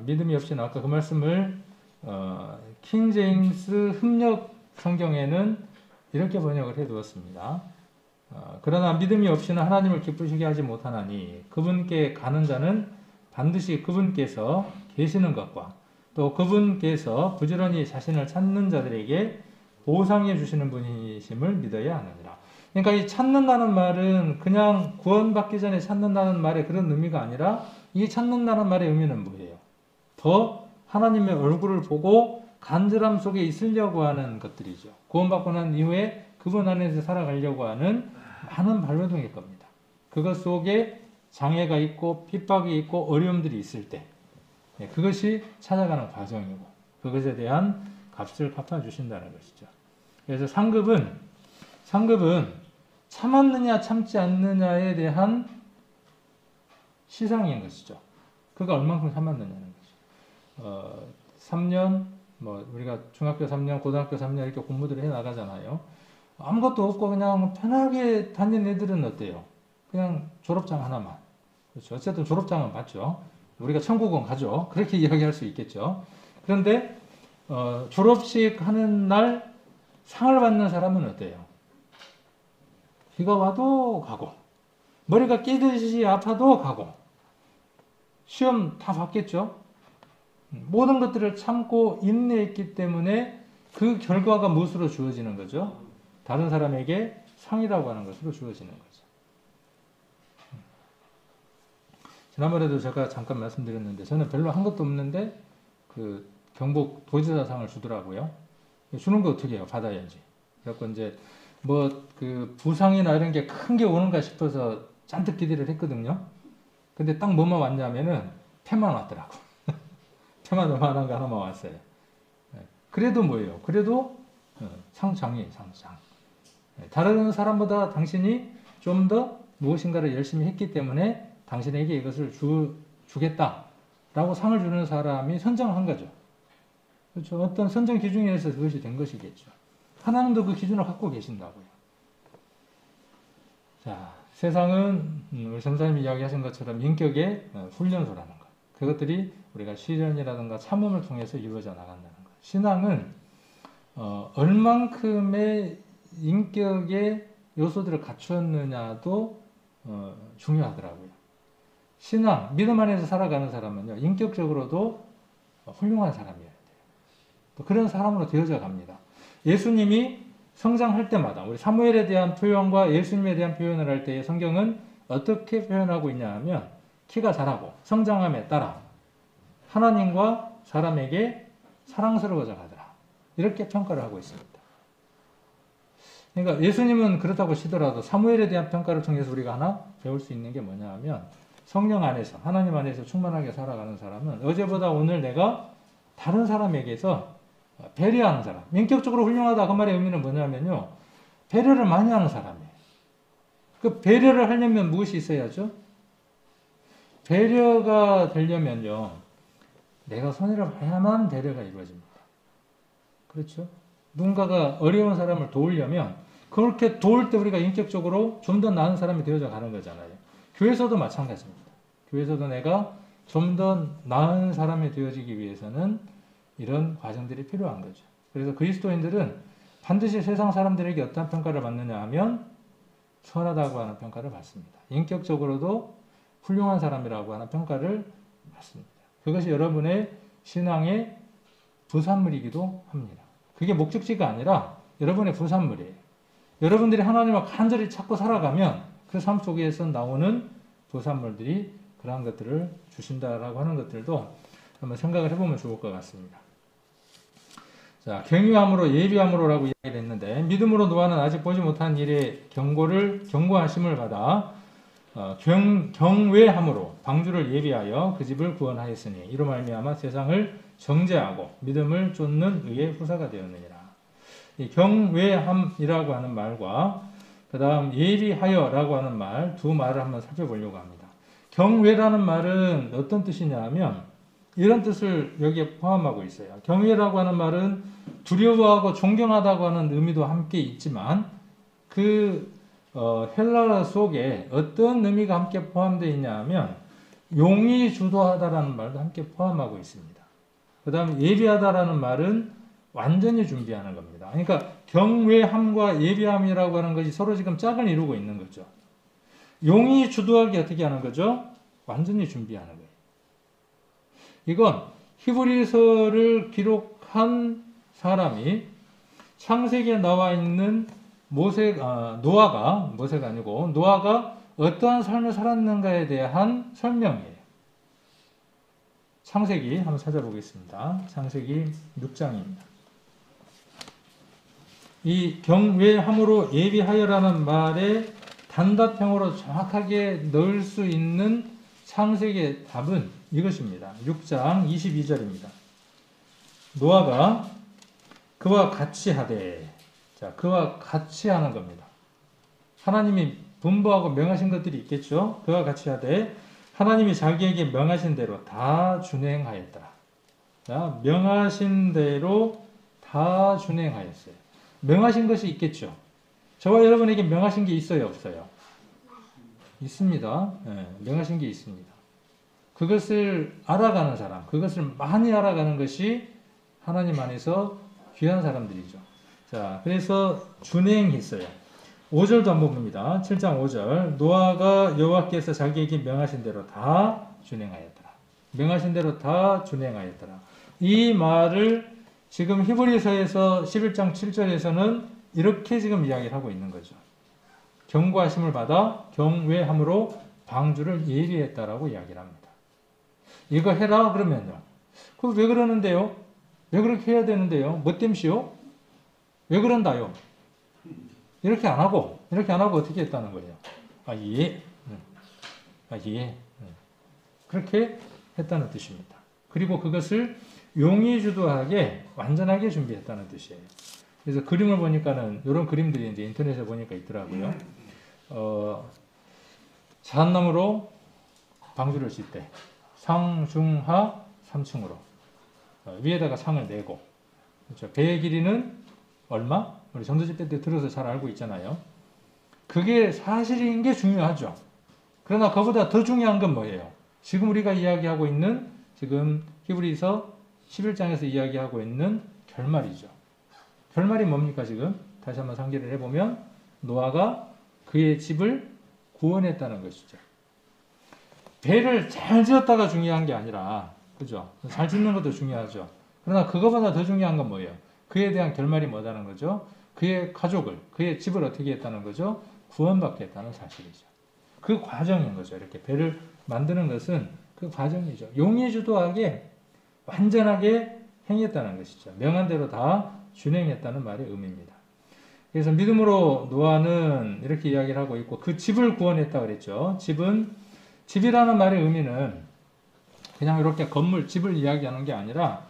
S1: 믿음이 없이는 아까 그 말씀을 킹 제임스 협력 성경에는 이렇게 번역을 해두었습니다. 그러나 믿음이 없이는 하나님을 기쁘시게 하지 못하나니 그분께 가는 자는 반드시 그분께서 계시는 것과 또 그분께서 부지런히 자신을 찾는 자들에게 보상해 주시는 분이심을 믿어야 하느니라. 그러니까 이 찾는다는 말은 그냥 구원받기 전에 찾는다는 말의 그런 의미가 아니라 이 찾는다는 말의 의미는 뭐예요? 더 하나님의 얼굴을 보고 간절함 속에 있으려고 하는 것들이죠. 구원받고 난 이후에 그분 안에서 살아가려고 하는 많은 발버둥일 겁니다. 그것 속에 장애가 있고 핍박이 있고 어려움들이 있을 때 그것이 찾아가는 과정이고 그것에 대한 값을 갚아주신다는 것이죠. 그래서 상급은 참았느냐 참지 않느냐에 대한 시상인 것이죠. 그가 얼만큼 참았느냐는 것이죠. 3년, 우리가 중학교 3년, 고등학교 3년 이렇게 공부들을 해 나가잖아요. 아무것도 없고 그냥 편하게 다니는 애들은 어때요? 그냥 졸업장 하나만. 그렇죠. 어쨌든 졸업장은 받죠. 우리가 천국은 가죠. 그렇게 이야기할 수 있겠죠. 그런데 졸업식 하는 날 상을 받는 사람은 어때요? 비가 와도 가고 머리가 깨듯이 아파도 가고 시험 다 봤겠죠? 모든 것들을 참고 인내했기 때문에 그 결과가 무엇으로 주어지는 거죠? 다른 사람에게 상이라고 하는 것으로 주어지는 거죠. 지난번에도 제가 잠깐 말씀드렸는데 저는 별로 한 것도 없는데 그 경북 도지사상을 주더라고요. 주는 거 어떻게 해요? 받아야지. 그래서 이제 뭐 그 부상이나 이런 게 큰 게 오는가 싶어서 잔뜩 기대를 했거든요. 근데 딱 뭐만 왔냐면은 패만 왔더라고. 패만 요만한 거 하나만 왔어요. 그래도 뭐예요? 그래도 상장이에요, 상장. 다른 사람보다 당신이 좀 더 무엇인가를 열심히 했기 때문에 당신에게 이것을 주겠다라고 상을 주는 사람이 선정한 거죠. 그렇죠? 어떤 선정 기준에 의해서 그것이 된 것이겠죠. 하나님도 그 기준을 갖고 계신다고요. 자, 세상은 우리 선생님이 이야기하신 것처럼 인격의 훈련소라는 것. 그것들이 우리가 시련이라든가 참음을 통해서 이루어져 나간다는 것. 신앙은 얼만큼의 인격의 요소들을 갖추었느냐도 중요하더라고요. 신앙, 믿음 안에서 살아가는 사람은요, 인격적으로도 훌륭한 사람이어야 돼요. 또 그런 사람으로 되어져 갑니다. 예수님이 성장할 때마다 우리 사무엘에 대한 표현과 예수님에 대한 표현을 할 때 성경은 어떻게 표현하고 있냐 하면 키가 자라고 성장함에 따라 하나님과 사람에게 사랑스러워져 가더라. 이렇게 평가를 하고 있습니다. 그러니까 예수님은 그렇다고 치더라도 사무엘에 대한 평가를 통해서 우리가 하나 배울 수 있는 게 뭐냐 하면 성령 안에서 하나님 안에서 충만하게 살아가는 사람은 어제보다 오늘 내가 다른 사람에게서 배려하는 사람. 인격적으로 훌륭하다 그 말의 의미는 뭐냐면요. 배려를 많이 하는 사람이에요. 그 배려를 하려면 무엇이 있어야죠? 배려가 되려면요. 내가 손해를 봐야만 배려가 이루어집니다. 그렇죠? 누군가가 어려운 사람을 도우려면 그렇게 도울 때 우리가 인격적으로 좀 더 나은 사람이 되어져 가는 거잖아요. 교회에서도 마찬가지입니다. 교회에서도 내가 좀 더 나은 사람이 되어지기 위해서는 이런 과정들이 필요한 거죠. 그래서 그리스도인들은 반드시 세상 사람들에게 어떤 평가를 받느냐 하면 선하다고 하는 평가를 받습니다. 인격적으로도 훌륭한 사람이라고 하는 평가를 받습니다. 그것이 여러분의 신앙의 부산물이기도 합니다. 그게 목적지가 아니라 여러분의 부산물이에요. 여러분들이 하나님을 간절히 찾고 살아가면 그 삶 속에서 나오는 부산물들이 그러한 것들을 주신다라고 하는 것들도 한번 생각을 해보면 좋을 것 같습니다. 자, 경유함으로 예비함으로라고 이야기를 했는데 믿음으로 노아는 아직 보지 못한 일에 경고하심을 받아 경외함으로 방주를 예비하여 그 집을 구원하였으니 이로 말미암아 세상을 정죄하고 믿음을 쫓는 의의 후사가 되었느니라. 이 경외함이라고 하는 말과 그 다음 예비하여라고 하는 말 두 말을 한번 살펴보려고 합니다. 경외라는 말은 어떤 뜻이냐 하면 이런 뜻을 여기에 포함하고 있어요. 경외라고 하는 말은 두려워하고 존경하다고 하는 의미도 함께 있지만 그 헬라어 속에 어떤 의미가 함께 포함되어 있냐 하면 용이 주도하다라는 말도 함께 포함하고 있습니다. 그 다음에 예비하다라는 말은 완전히 준비하는 겁니다. 그러니까 경외함과 예비함이라고 하는 것이 서로 지금 짝을 이루고 있는 거죠. 용이 주도하게 어떻게 하는 거죠? 완전히 준비하는 거예요. 이건 히브리서를 기록한 사람이 창세기에 나와 있는 노아가 어떠한 삶을 살았는가에 대한 설명이에요. 창세기 한번 찾아보겠습니다. 창세기 6장입니다. 이 경외함으로 예비하여라는 말에 단답형으로 정확하게 넣을 수 있는 창세기의 답은 이것입니다. 6장 22절입니다. 노아가 그와 같이 하되, 자, 그와 같이 하는 겁니다. 하나님이 분부하고 명하신 것들이 있겠죠. 그와 같이 하되 하나님이 자기에게 명하신 대로 다 준행하였더라. 자, 명하신 대로 다 준행하였어요. 명하신 것이 있겠죠. 저와 여러분에게 명하신 게 있어요, 없어요? 있습니다. 예, 명하신 게 있습니다. 그것을 알아가는 사람, 그것을 많이 알아가는 것이 하나님 안에서 귀한 사람들이죠. 자, 그래서 준행했어요. 5절도 한번 봅니다. 7장 5절. 노아가 여호와께서 자기에게 명하신 대로 다 준행하였더라. 명하신 대로 다 준행하였더라. 이 말을 지금 히브리서에서 11장 7절에서는 이렇게 지금 이야기를 하고 있는 거죠. 경고하심을 받아 경외함으로 방주를 예리했다라고 이야기를 합니다. 이거 해라 그러면요. 그거 왜 그러는데요? 왜 그렇게 해야 되는데요? 뭐 땜시요? 왜 그런다요? 이렇게 안 하고 어떻게 했다는 거예요? 아, 예. 아, 예. 그렇게 했다는 뜻입니다. 그리고 그것을 용의주도하게 완전하게 준비했다는 뜻이에요. 그래서 그림을 보니까는 이런 그림들이 이제 인터넷에 보니까 있더라고요. 잣나무로 방주를 질 때 상중하 3층으로 위에다가 상을 내고, 그렇죠. 배의 길이는 얼마? 우리 전도집회 때 들어서 잘 알고 있잖아요. 그게 사실인 게 중요하죠. 그러나 그보다 더 중요한 건 뭐예요? 지금 우리가 이야기하고 있는, 지금 히브리서 11장에서 이야기하고 있는 결말이죠. 결말이 뭡니까 지금? 다시 한번 상기를 해보면 노아가 그의 집을 구원했다는 것이죠. 배를 잘 지었다가 중요한 게 아니라, 그죠? 잘 짓는 것도 중요하죠. 그러나 그거보다 더 중요한 건 뭐예요? 그에 대한 결말이 뭐다는 거죠? 그의 가족을, 그의 집을 어떻게 했다는 거죠? 구원받게 했다는 사실이죠. 그 과정인 거죠. 이렇게 배를 만드는 것은 그 과정이죠. 용의주도하게 완전하게 행했다는 것이죠. 명한 대로 다 준행했다는 말의 의미입니다. 그래서 믿음으로 노아는 이렇게 이야기를 하고 있고, 그 집을 구원했다 그랬죠. 집이라는 말의 의미는 그냥 이렇게 건물, 집을 이야기하는 게 아니라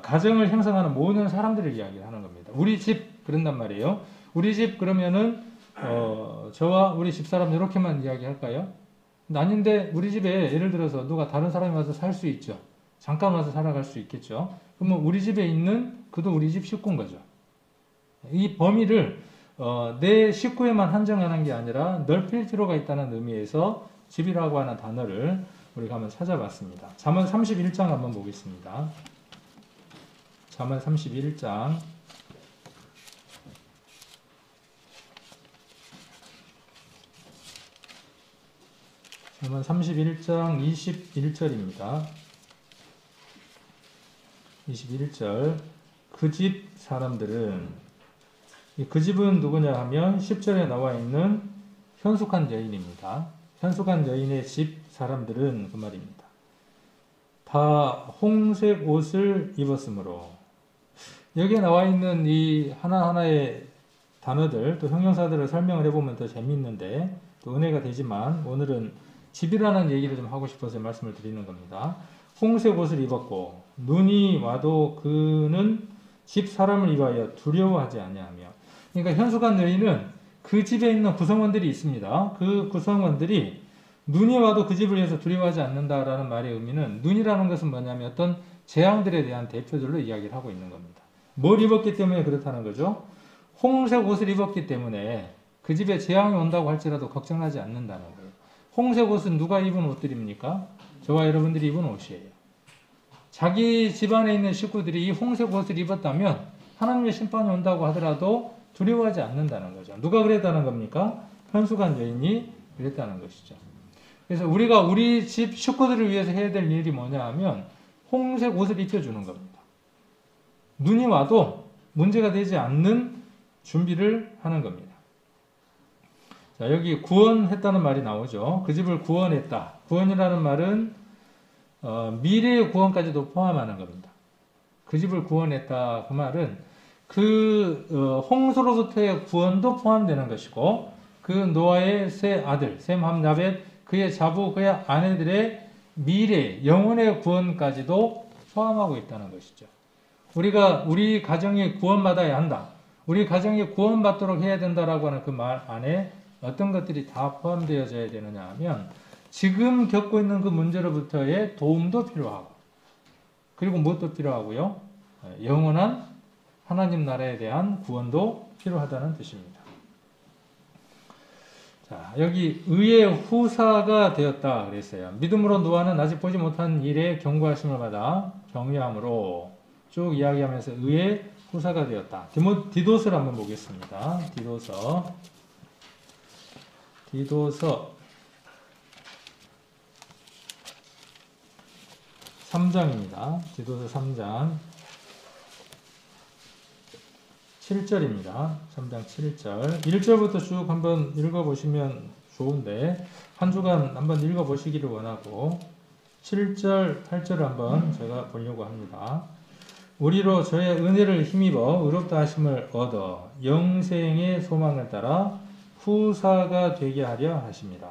S1: 가정을 형성하는 모든 사람들을 이야기하는 겁니다. 우리 집 그런단 말이에요. 우리 집 그러면은 저와 우리 집사람 이렇게만 이야기할까요? 아닌데 우리 집에 예를 들어서 누가 다른 사람이 와서 살 수 있죠. 잠깐 와서 살아갈 수 있겠죠. 그러면 우리 집에 있는 그도 우리 집 식구인 거죠. 이 범위를 내 식구에만 한정하는 게 아니라 넓힐 필요가 있다는 의미에서 집이라고 하는 단어를 우리가 한번 찾아봤습니다. 잠언 31장 한번 보겠습니다. 잠언 31장 31장 21절입니다. 21절. 그 집 사람들은, 그 집은 누구냐 하면 10절에 나와 있는 현숙한 여인입니다. 현숙한 여인의 집 사람들은 그 말입니다. 다 홍색 옷을 입었으므로. 여기에 나와 있는 이 하나하나의 단어들, 또 형용사들을 설명을 해보면 더 재미있는데 또 은혜가 되지만, 오늘은 집이라는 얘기를 좀 하고 싶어서 말씀을 드리는 겁니다. 홍색 옷을 입었고 눈이 와도 그는 집 사람을 위하여 두려워하지 아니하며. 그러니까 현숙한 여인은 그 집에 있는 구성원들이 있습니다. 그 구성원들이 눈이 와도 그 집을 위해서 두려워하지 않는다라는 말의 의미는, 눈이라는 것은 뭐냐면 어떤 재앙들에 대한 대표들로 이야기를 하고 있는 겁니다. 뭘 입었기 때문에 그렇다는 거죠? 홍색 옷을 입었기 때문에 그 집에 재앙이 온다고 할지라도 걱정하지 않는다는 거예요. 홍색 옷은 누가 입은 옷들입니까? 저와 여러분들이 입은 옷이에요. 자기 집안에 있는 식구들이 이 홍색 옷을 입었다면 하나님의 심판이 온다고 하더라도 두려워하지 않는다는 거죠. 누가 그랬다는 겁니까? 현숙한 여인이 그랬다는 것이죠. 그래서 우리가 우리 집 식구들을 위해서 해야 될 일이 뭐냐 하면 홍색 옷을 입혀주는 겁니다. 눈이 와도 문제가 되지 않는 준비를 하는 겁니다. 자, 여기 구원했다는 말이 나오죠. 그 집을 구원했다. 구원이라는 말은 미래의 구원까지도 포함하는 겁니다. 그 집을 구원했다. 그 말은 홍수로부터의 구원도 포함되는 것이고, 그 노아의 세 아들 셈, 함, 야벳, 그의 자부, 그의 아내들의 미래, 영혼의 구원까지도 포함하고 있다는 것이죠. 우리 가정이 구원받아야 한다. 우리 가정이 구원받도록 해야 된다라고 하는 그 말 안에 어떤 것들이 다 포함되어져야 되느냐 하면, 지금 겪고 있는 그 문제로부터의 도움도 필요하고, 그리고 무엇도 필요하고요? 영원한 하나님 나라에 대한 구원도 필요하다는 뜻입니다. 여기 의의 후사가 되었다 그랬어요. 믿음으로 노아는 아직 보지 못한 일에 경고하심을 받아 경외함으로 쭉 이야기하면서 의의 후사가 되었다. 디도서를 한번 보겠습니다. 디도서 3장입니다. 디도서 3장 7절입니다. 3장 7절. 1절부터 쭉 한번 읽어보시면 좋은데, 한 주간 한번 읽어보시기를 원하고, 7절, 8절을 한번 제가 보려고 합니다. 우리로 저의 은혜를 힘입어 의롭다 하심을 얻어 영생의 소망을 따라 후사가 되게 하려 하십니다.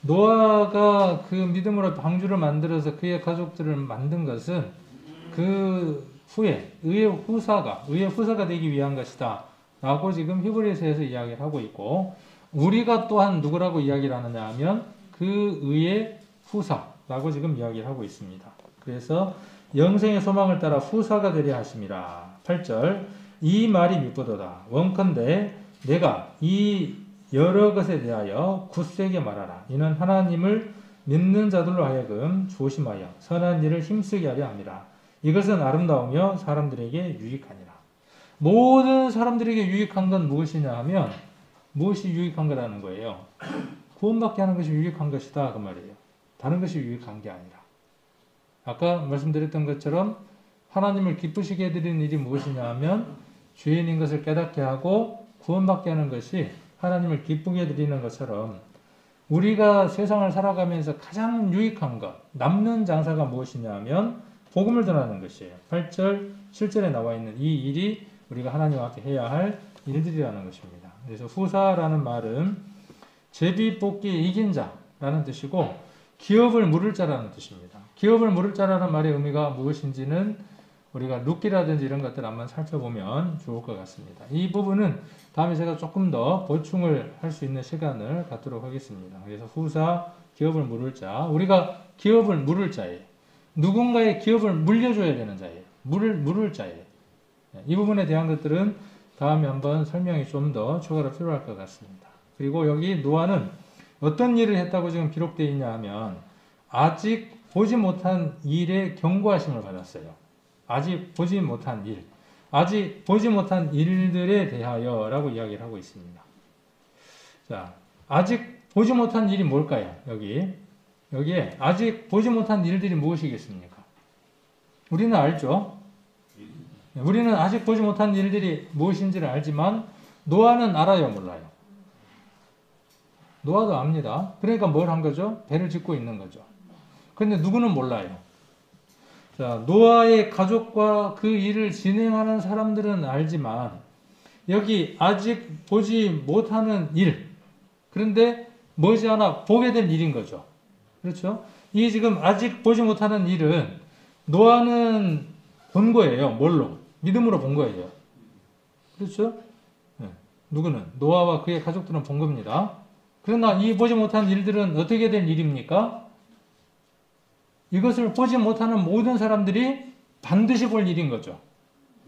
S1: 노아가 그 믿음으로 방주를 만들어서 그의 가족들을 만든 것은 그 후에 의의 후사가 되기 위한 것이다 라고 지금 히브리서에서 이야기를 하고 있고, 우리가 또한 누구라고 이야기를 하느냐 하면 그 의의 후사라고 지금 이야기를 하고 있습니다. 그래서 영생의 소망을 따라 후사가 되려 하심이라. 8절. 이 말이 미쁘도다. 원컨대 내가 이 여러 것에 대하여 굳세게 말하라. 이는 하나님을 믿는 자들로 하여금 조심하여 선한 일을 힘쓰게 하려 함이라. 이것은 아름다우며 사람들에게 유익하니라. 모든 사람들에게 유익한 건 무엇이냐 하면, 무엇이 유익한 거라는 거예요? 구원받게 하는 것이 유익한 것이다 그 말이에요. 다른 것이 유익한 게 아니라. 아까 말씀드렸던 것처럼 하나님을 기쁘시게 해드리는 일이 무엇이냐 하면 죄인인 것을 깨닫게 하고 구원받게 하는 것이 하나님을 기쁘게 해드리는 것처럼, 우리가 세상을 살아가면서 가장 유익한 것, 남는 장사가 무엇이냐 하면 복음을 전하는 것이에요. 8절, 7절에 나와 있는 이 일이 우리가 하나님 앞에 해야 할 일들이라는 것입니다. 그래서 후사라는 말은 제비 뽑기 이긴 자라는 뜻이고, 기업을 물을 자라는 뜻입니다. 기업을 물을 자라는 말의 의미가 무엇인지는 우리가 룻기라든지 이런 것들 한번 살펴보면 좋을 것 같습니다. 이 부분은 다음에 제가 조금 더 보충을 할 수 있는 시간을 갖도록 하겠습니다. 그래서 후사, 기업을 물을 자, 우리가 기업을 물을 자예요. 누군가의 기업을 물려줘야 되는 자예요. 물을 자예요. 이 부분에 대한 것들은 다음에 한번 설명이 좀 더 추가로 필요할 것 같습니다. 그리고 여기 노아는 어떤 일을 했다고 지금 기록되어 있냐 하면, 아직 보지 못한 일에 경고하심을 받았어요. 아직 보지 못한 일, 아직 보지 못한 일들에 대하여 라고 이야기를 하고 있습니다. 자, 아직 보지 못한 일이 뭘까요? 여기에 아직 보지 못한 일들이 무엇이겠습니까? 우리는 알죠? 우리는 아직 보지 못한 일들이 무엇인지를 알지만 노아는 알아요, 몰라요? 노아도 압니다. 그러니까 뭘 한 거죠? 배를 짓고 있는 거죠. 그런데 누구는 몰라요. 자, 노아의 가족과 그 일을 진행하는 사람들은 알지만, 여기 아직 보지 못하는 일, 그런데 머지않아 보게 될 일인 거죠. 그렇죠? 이 지금 아직 보지 못하는 일은 노아는 본 거예요. 뭘로? 믿음으로 본 거예요. 그렇죠? 네. 누구는? 노아와 그의 가족들은 본 겁니다. 그러나 이 보지 못한 일들은 어떻게 된 일입니까? 이것을 보지 못하는 모든 사람들이 반드시 볼 일인 거죠.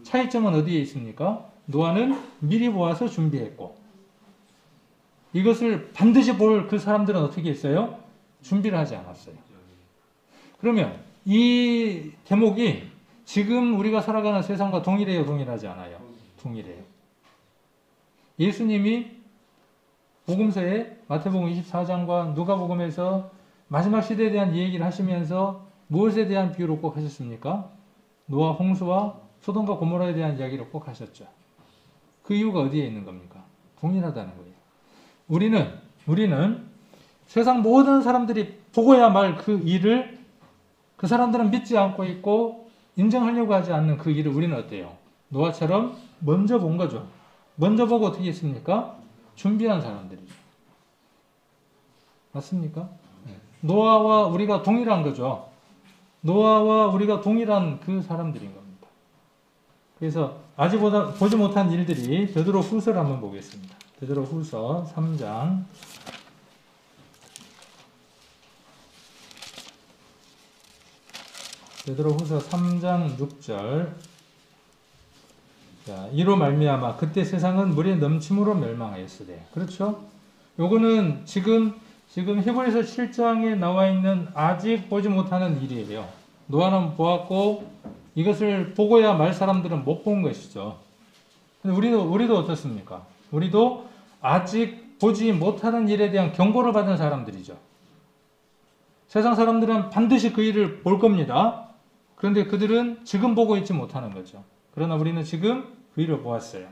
S1: 차이점은 어디에 있습니까? 노아는 미리 보아서 준비했고, 이것을 반드시 볼 그 사람들은 어떻게 했어요? 준비를 하지 않았어요. 그러면 이 대목이 지금 우리가 살아가는 세상과 동일해요, 동일하지 않아요? 동일해요. 예수님이 복음서에 마태복음 24장과 누가복음에서 마지막 시대에 대한 얘기를 하시면서 무엇에 대한 비유를 꼭 하셨습니까? 노아 홍수와 소돔과 고모라에 대한 이야기를 꼭 하셨죠. 그 이유가 어디에 있는 겁니까? 동일하다는 거예요. 우리는 세상 모든 사람들이 보고야 말 그 일을, 그 사람들은 믿지 않고 있고 인정하려고 하지 않는 그 일을 우리는 어때요? 노아처럼 먼저 본 거죠. 먼저 보고 어떻게 했습니까? 준비한 사람들이죠. 맞습니까? 노아와 우리가 동일한 거죠. 노아와 우리가 동일한 그 사람들인 겁니다. 그래서 아직 보지 못한 일들이, 베드로 후서를 한번 보겠습니다. 베드로 후서 3장. 베드로 후서 3장 6절. 자, 이로 말미암아 그때 세상은 물의 넘침으로 멸망하였으되. 그렇죠? 요거는 지금 히브리서 7장에 나와 있는 아직 보지 못하는 일이에요. 노아는 보았고 이것을 보고야 말 사람들은 못 본 것이죠. 근데 우리도 어떻습니까? 우리도 아직 보지 못하는 일에 대한 경고를 받은 사람들이죠. 세상 사람들은 반드시 그 일을 볼 겁니다. 그런데 그들은 지금 보고 있지 못하는 거죠. 그러나 우리는 지금 그 일을 보았어요.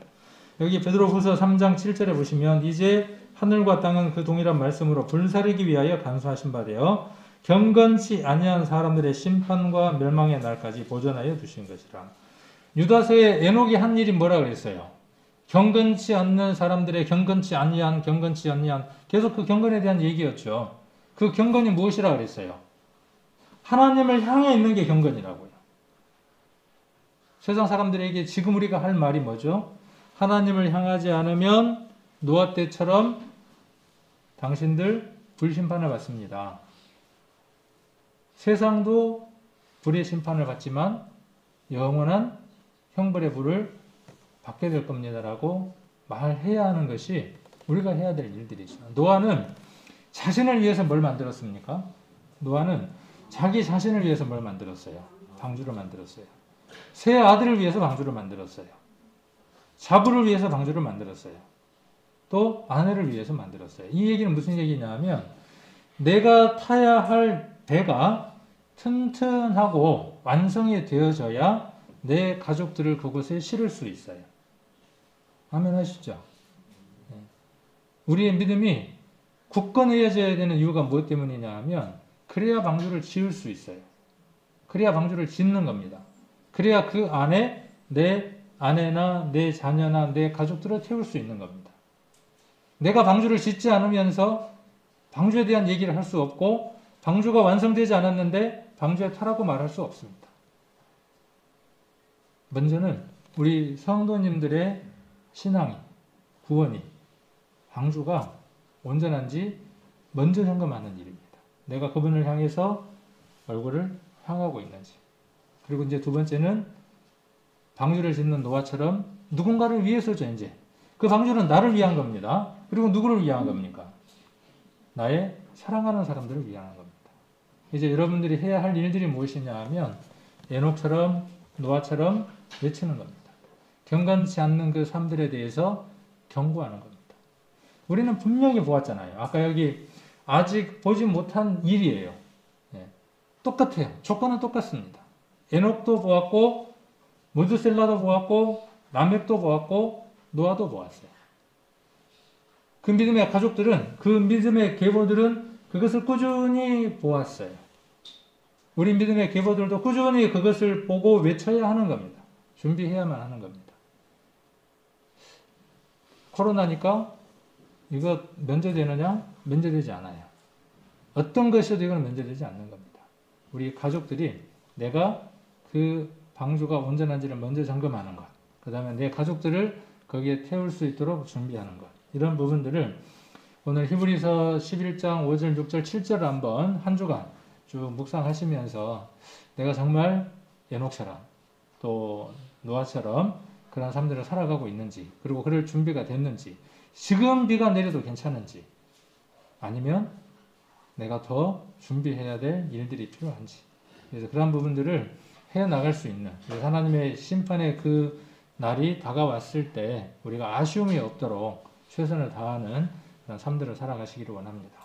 S1: 여기 베드로후서 3장 7절에 보시면 이제 하늘과 땅은 그 동일한 말씀으로 불사르기 위하여 간수하신 바 되어 경건치 아니한 사람들의 심판과 멸망의 날까지 보존하여 두신 것이라. 유다서에 에녹이 한 일이 뭐라 그랬어요? 경건치 않는 사람들의 경건치 아니한 계속 그 경건에 대한 얘기였죠. 그 경건이 무엇이라 그랬어요? 하나님을 향해 있는 게 경건이라고요. 세상 사람들에게 지금 우리가 할 말이 뭐죠? 하나님을 향하지 않으면 노아 때처럼 당신들 불심판을 받습니다. 세상도 불의 심판을 받지만 영원한 형벌의 불을 받게 될 겁니다라고 말해야 하는 것이 우리가 해야 될 일들이죠. 노아는 자신을 위해서 뭘 만들었습니까? 노아는 자기 자신을 위해서 뭘 만들었어요? 방주를 만들었어요. 세 아들을 위해서 방주를 만들었어요. 자부를 위해서 방주를 만들었어요. 또 아내를 위해서 만들었어요. 이 얘기는 무슨 얘기냐면 내가 타야 할 배가 튼튼하고 완성이 되어져야 내 가족들을 그곳에 실을 수 있어요. 아멘 하시죠? 우리의 믿음이 굳건해져야 되는 이유가 무엇 때문이냐 하면 그래야 방주를 지을 수 있어요. 그래야 방주를 짓는 겁니다. 그래야 그 안에 내 아내나 내 자녀나 내 가족들을 태울 수 있는 겁니다. 내가 방주를 짓지 않으면서 방주에 대한 얘기를 할 수 없고 방주가 완성되지 않았는데 방주에 타라고 말할 수 없습니다. 먼저는 우리 성도님들의 신앙이, 구원이, 방주가 온전한지 먼저 점검하는 일입니다. 내가 그분을 향해서 얼굴을 향하고 있는지. 그리고 이제 두 번째는 방주를 짓는 노아처럼 누군가를 위해서죠, 이제. 그 방주는 나를 위한 겁니다. 그리고 누구를 위한 겁니까? 나의 사랑하는 사람들을 위한 겁니다. 이제 여러분들이 해야 할 일들이 무엇이냐 하면 에녹처럼 노아처럼 외치는 겁니다. 경건치 않는 그 삶들에 대해서 경고하는 겁니다. 우리는 분명히 보았잖아요. 아까 여기 아직 보지 못한 일이에요. 네. 똑같아요. 조건은 똑같습니다. 에녹도 보았고 무드셀라도 보았고 라멕도 보았고 노아도 보았어요. 그 믿음의 가족들은, 그 믿음의 계보들은 그것을 꾸준히 보았어요. 우리 믿음의 계보들도 꾸준히 그것을 보고 외쳐야 하는 겁니다. 준비해야만 하는 겁니다. 코로나니까 이거 면제되느냐? 면제되지 않아요. 어떤 것이어도 이건 면제되지 않는 겁니다. 우리 가족들이 내가 그 방주가 온전한지를 먼저 점검하는 것, 그 다음에 내 가족들을 거기에 태울 수 있도록 준비하는 것, 이런 부분들을 오늘 히브리서 11장 5절, 6절, 7절을 한번 한 주간 쭉 묵상하시면서 내가 정말 에녹처럼 또 노아처럼 그런 삶들을 살아가고 있는지, 그리고 그럴 준비가 됐는지, 지금 비가 내려도 괜찮은지, 아니면 내가 더 준비해야 될 일들이 필요한지, 그래서 그런 부분들을 해나갈 수 있는, 하나님의 심판의 그 날이 다가왔을 때 우리가 아쉬움이 없도록 최선을 다하는 그런 삶들을 살아가시기를 원합니다.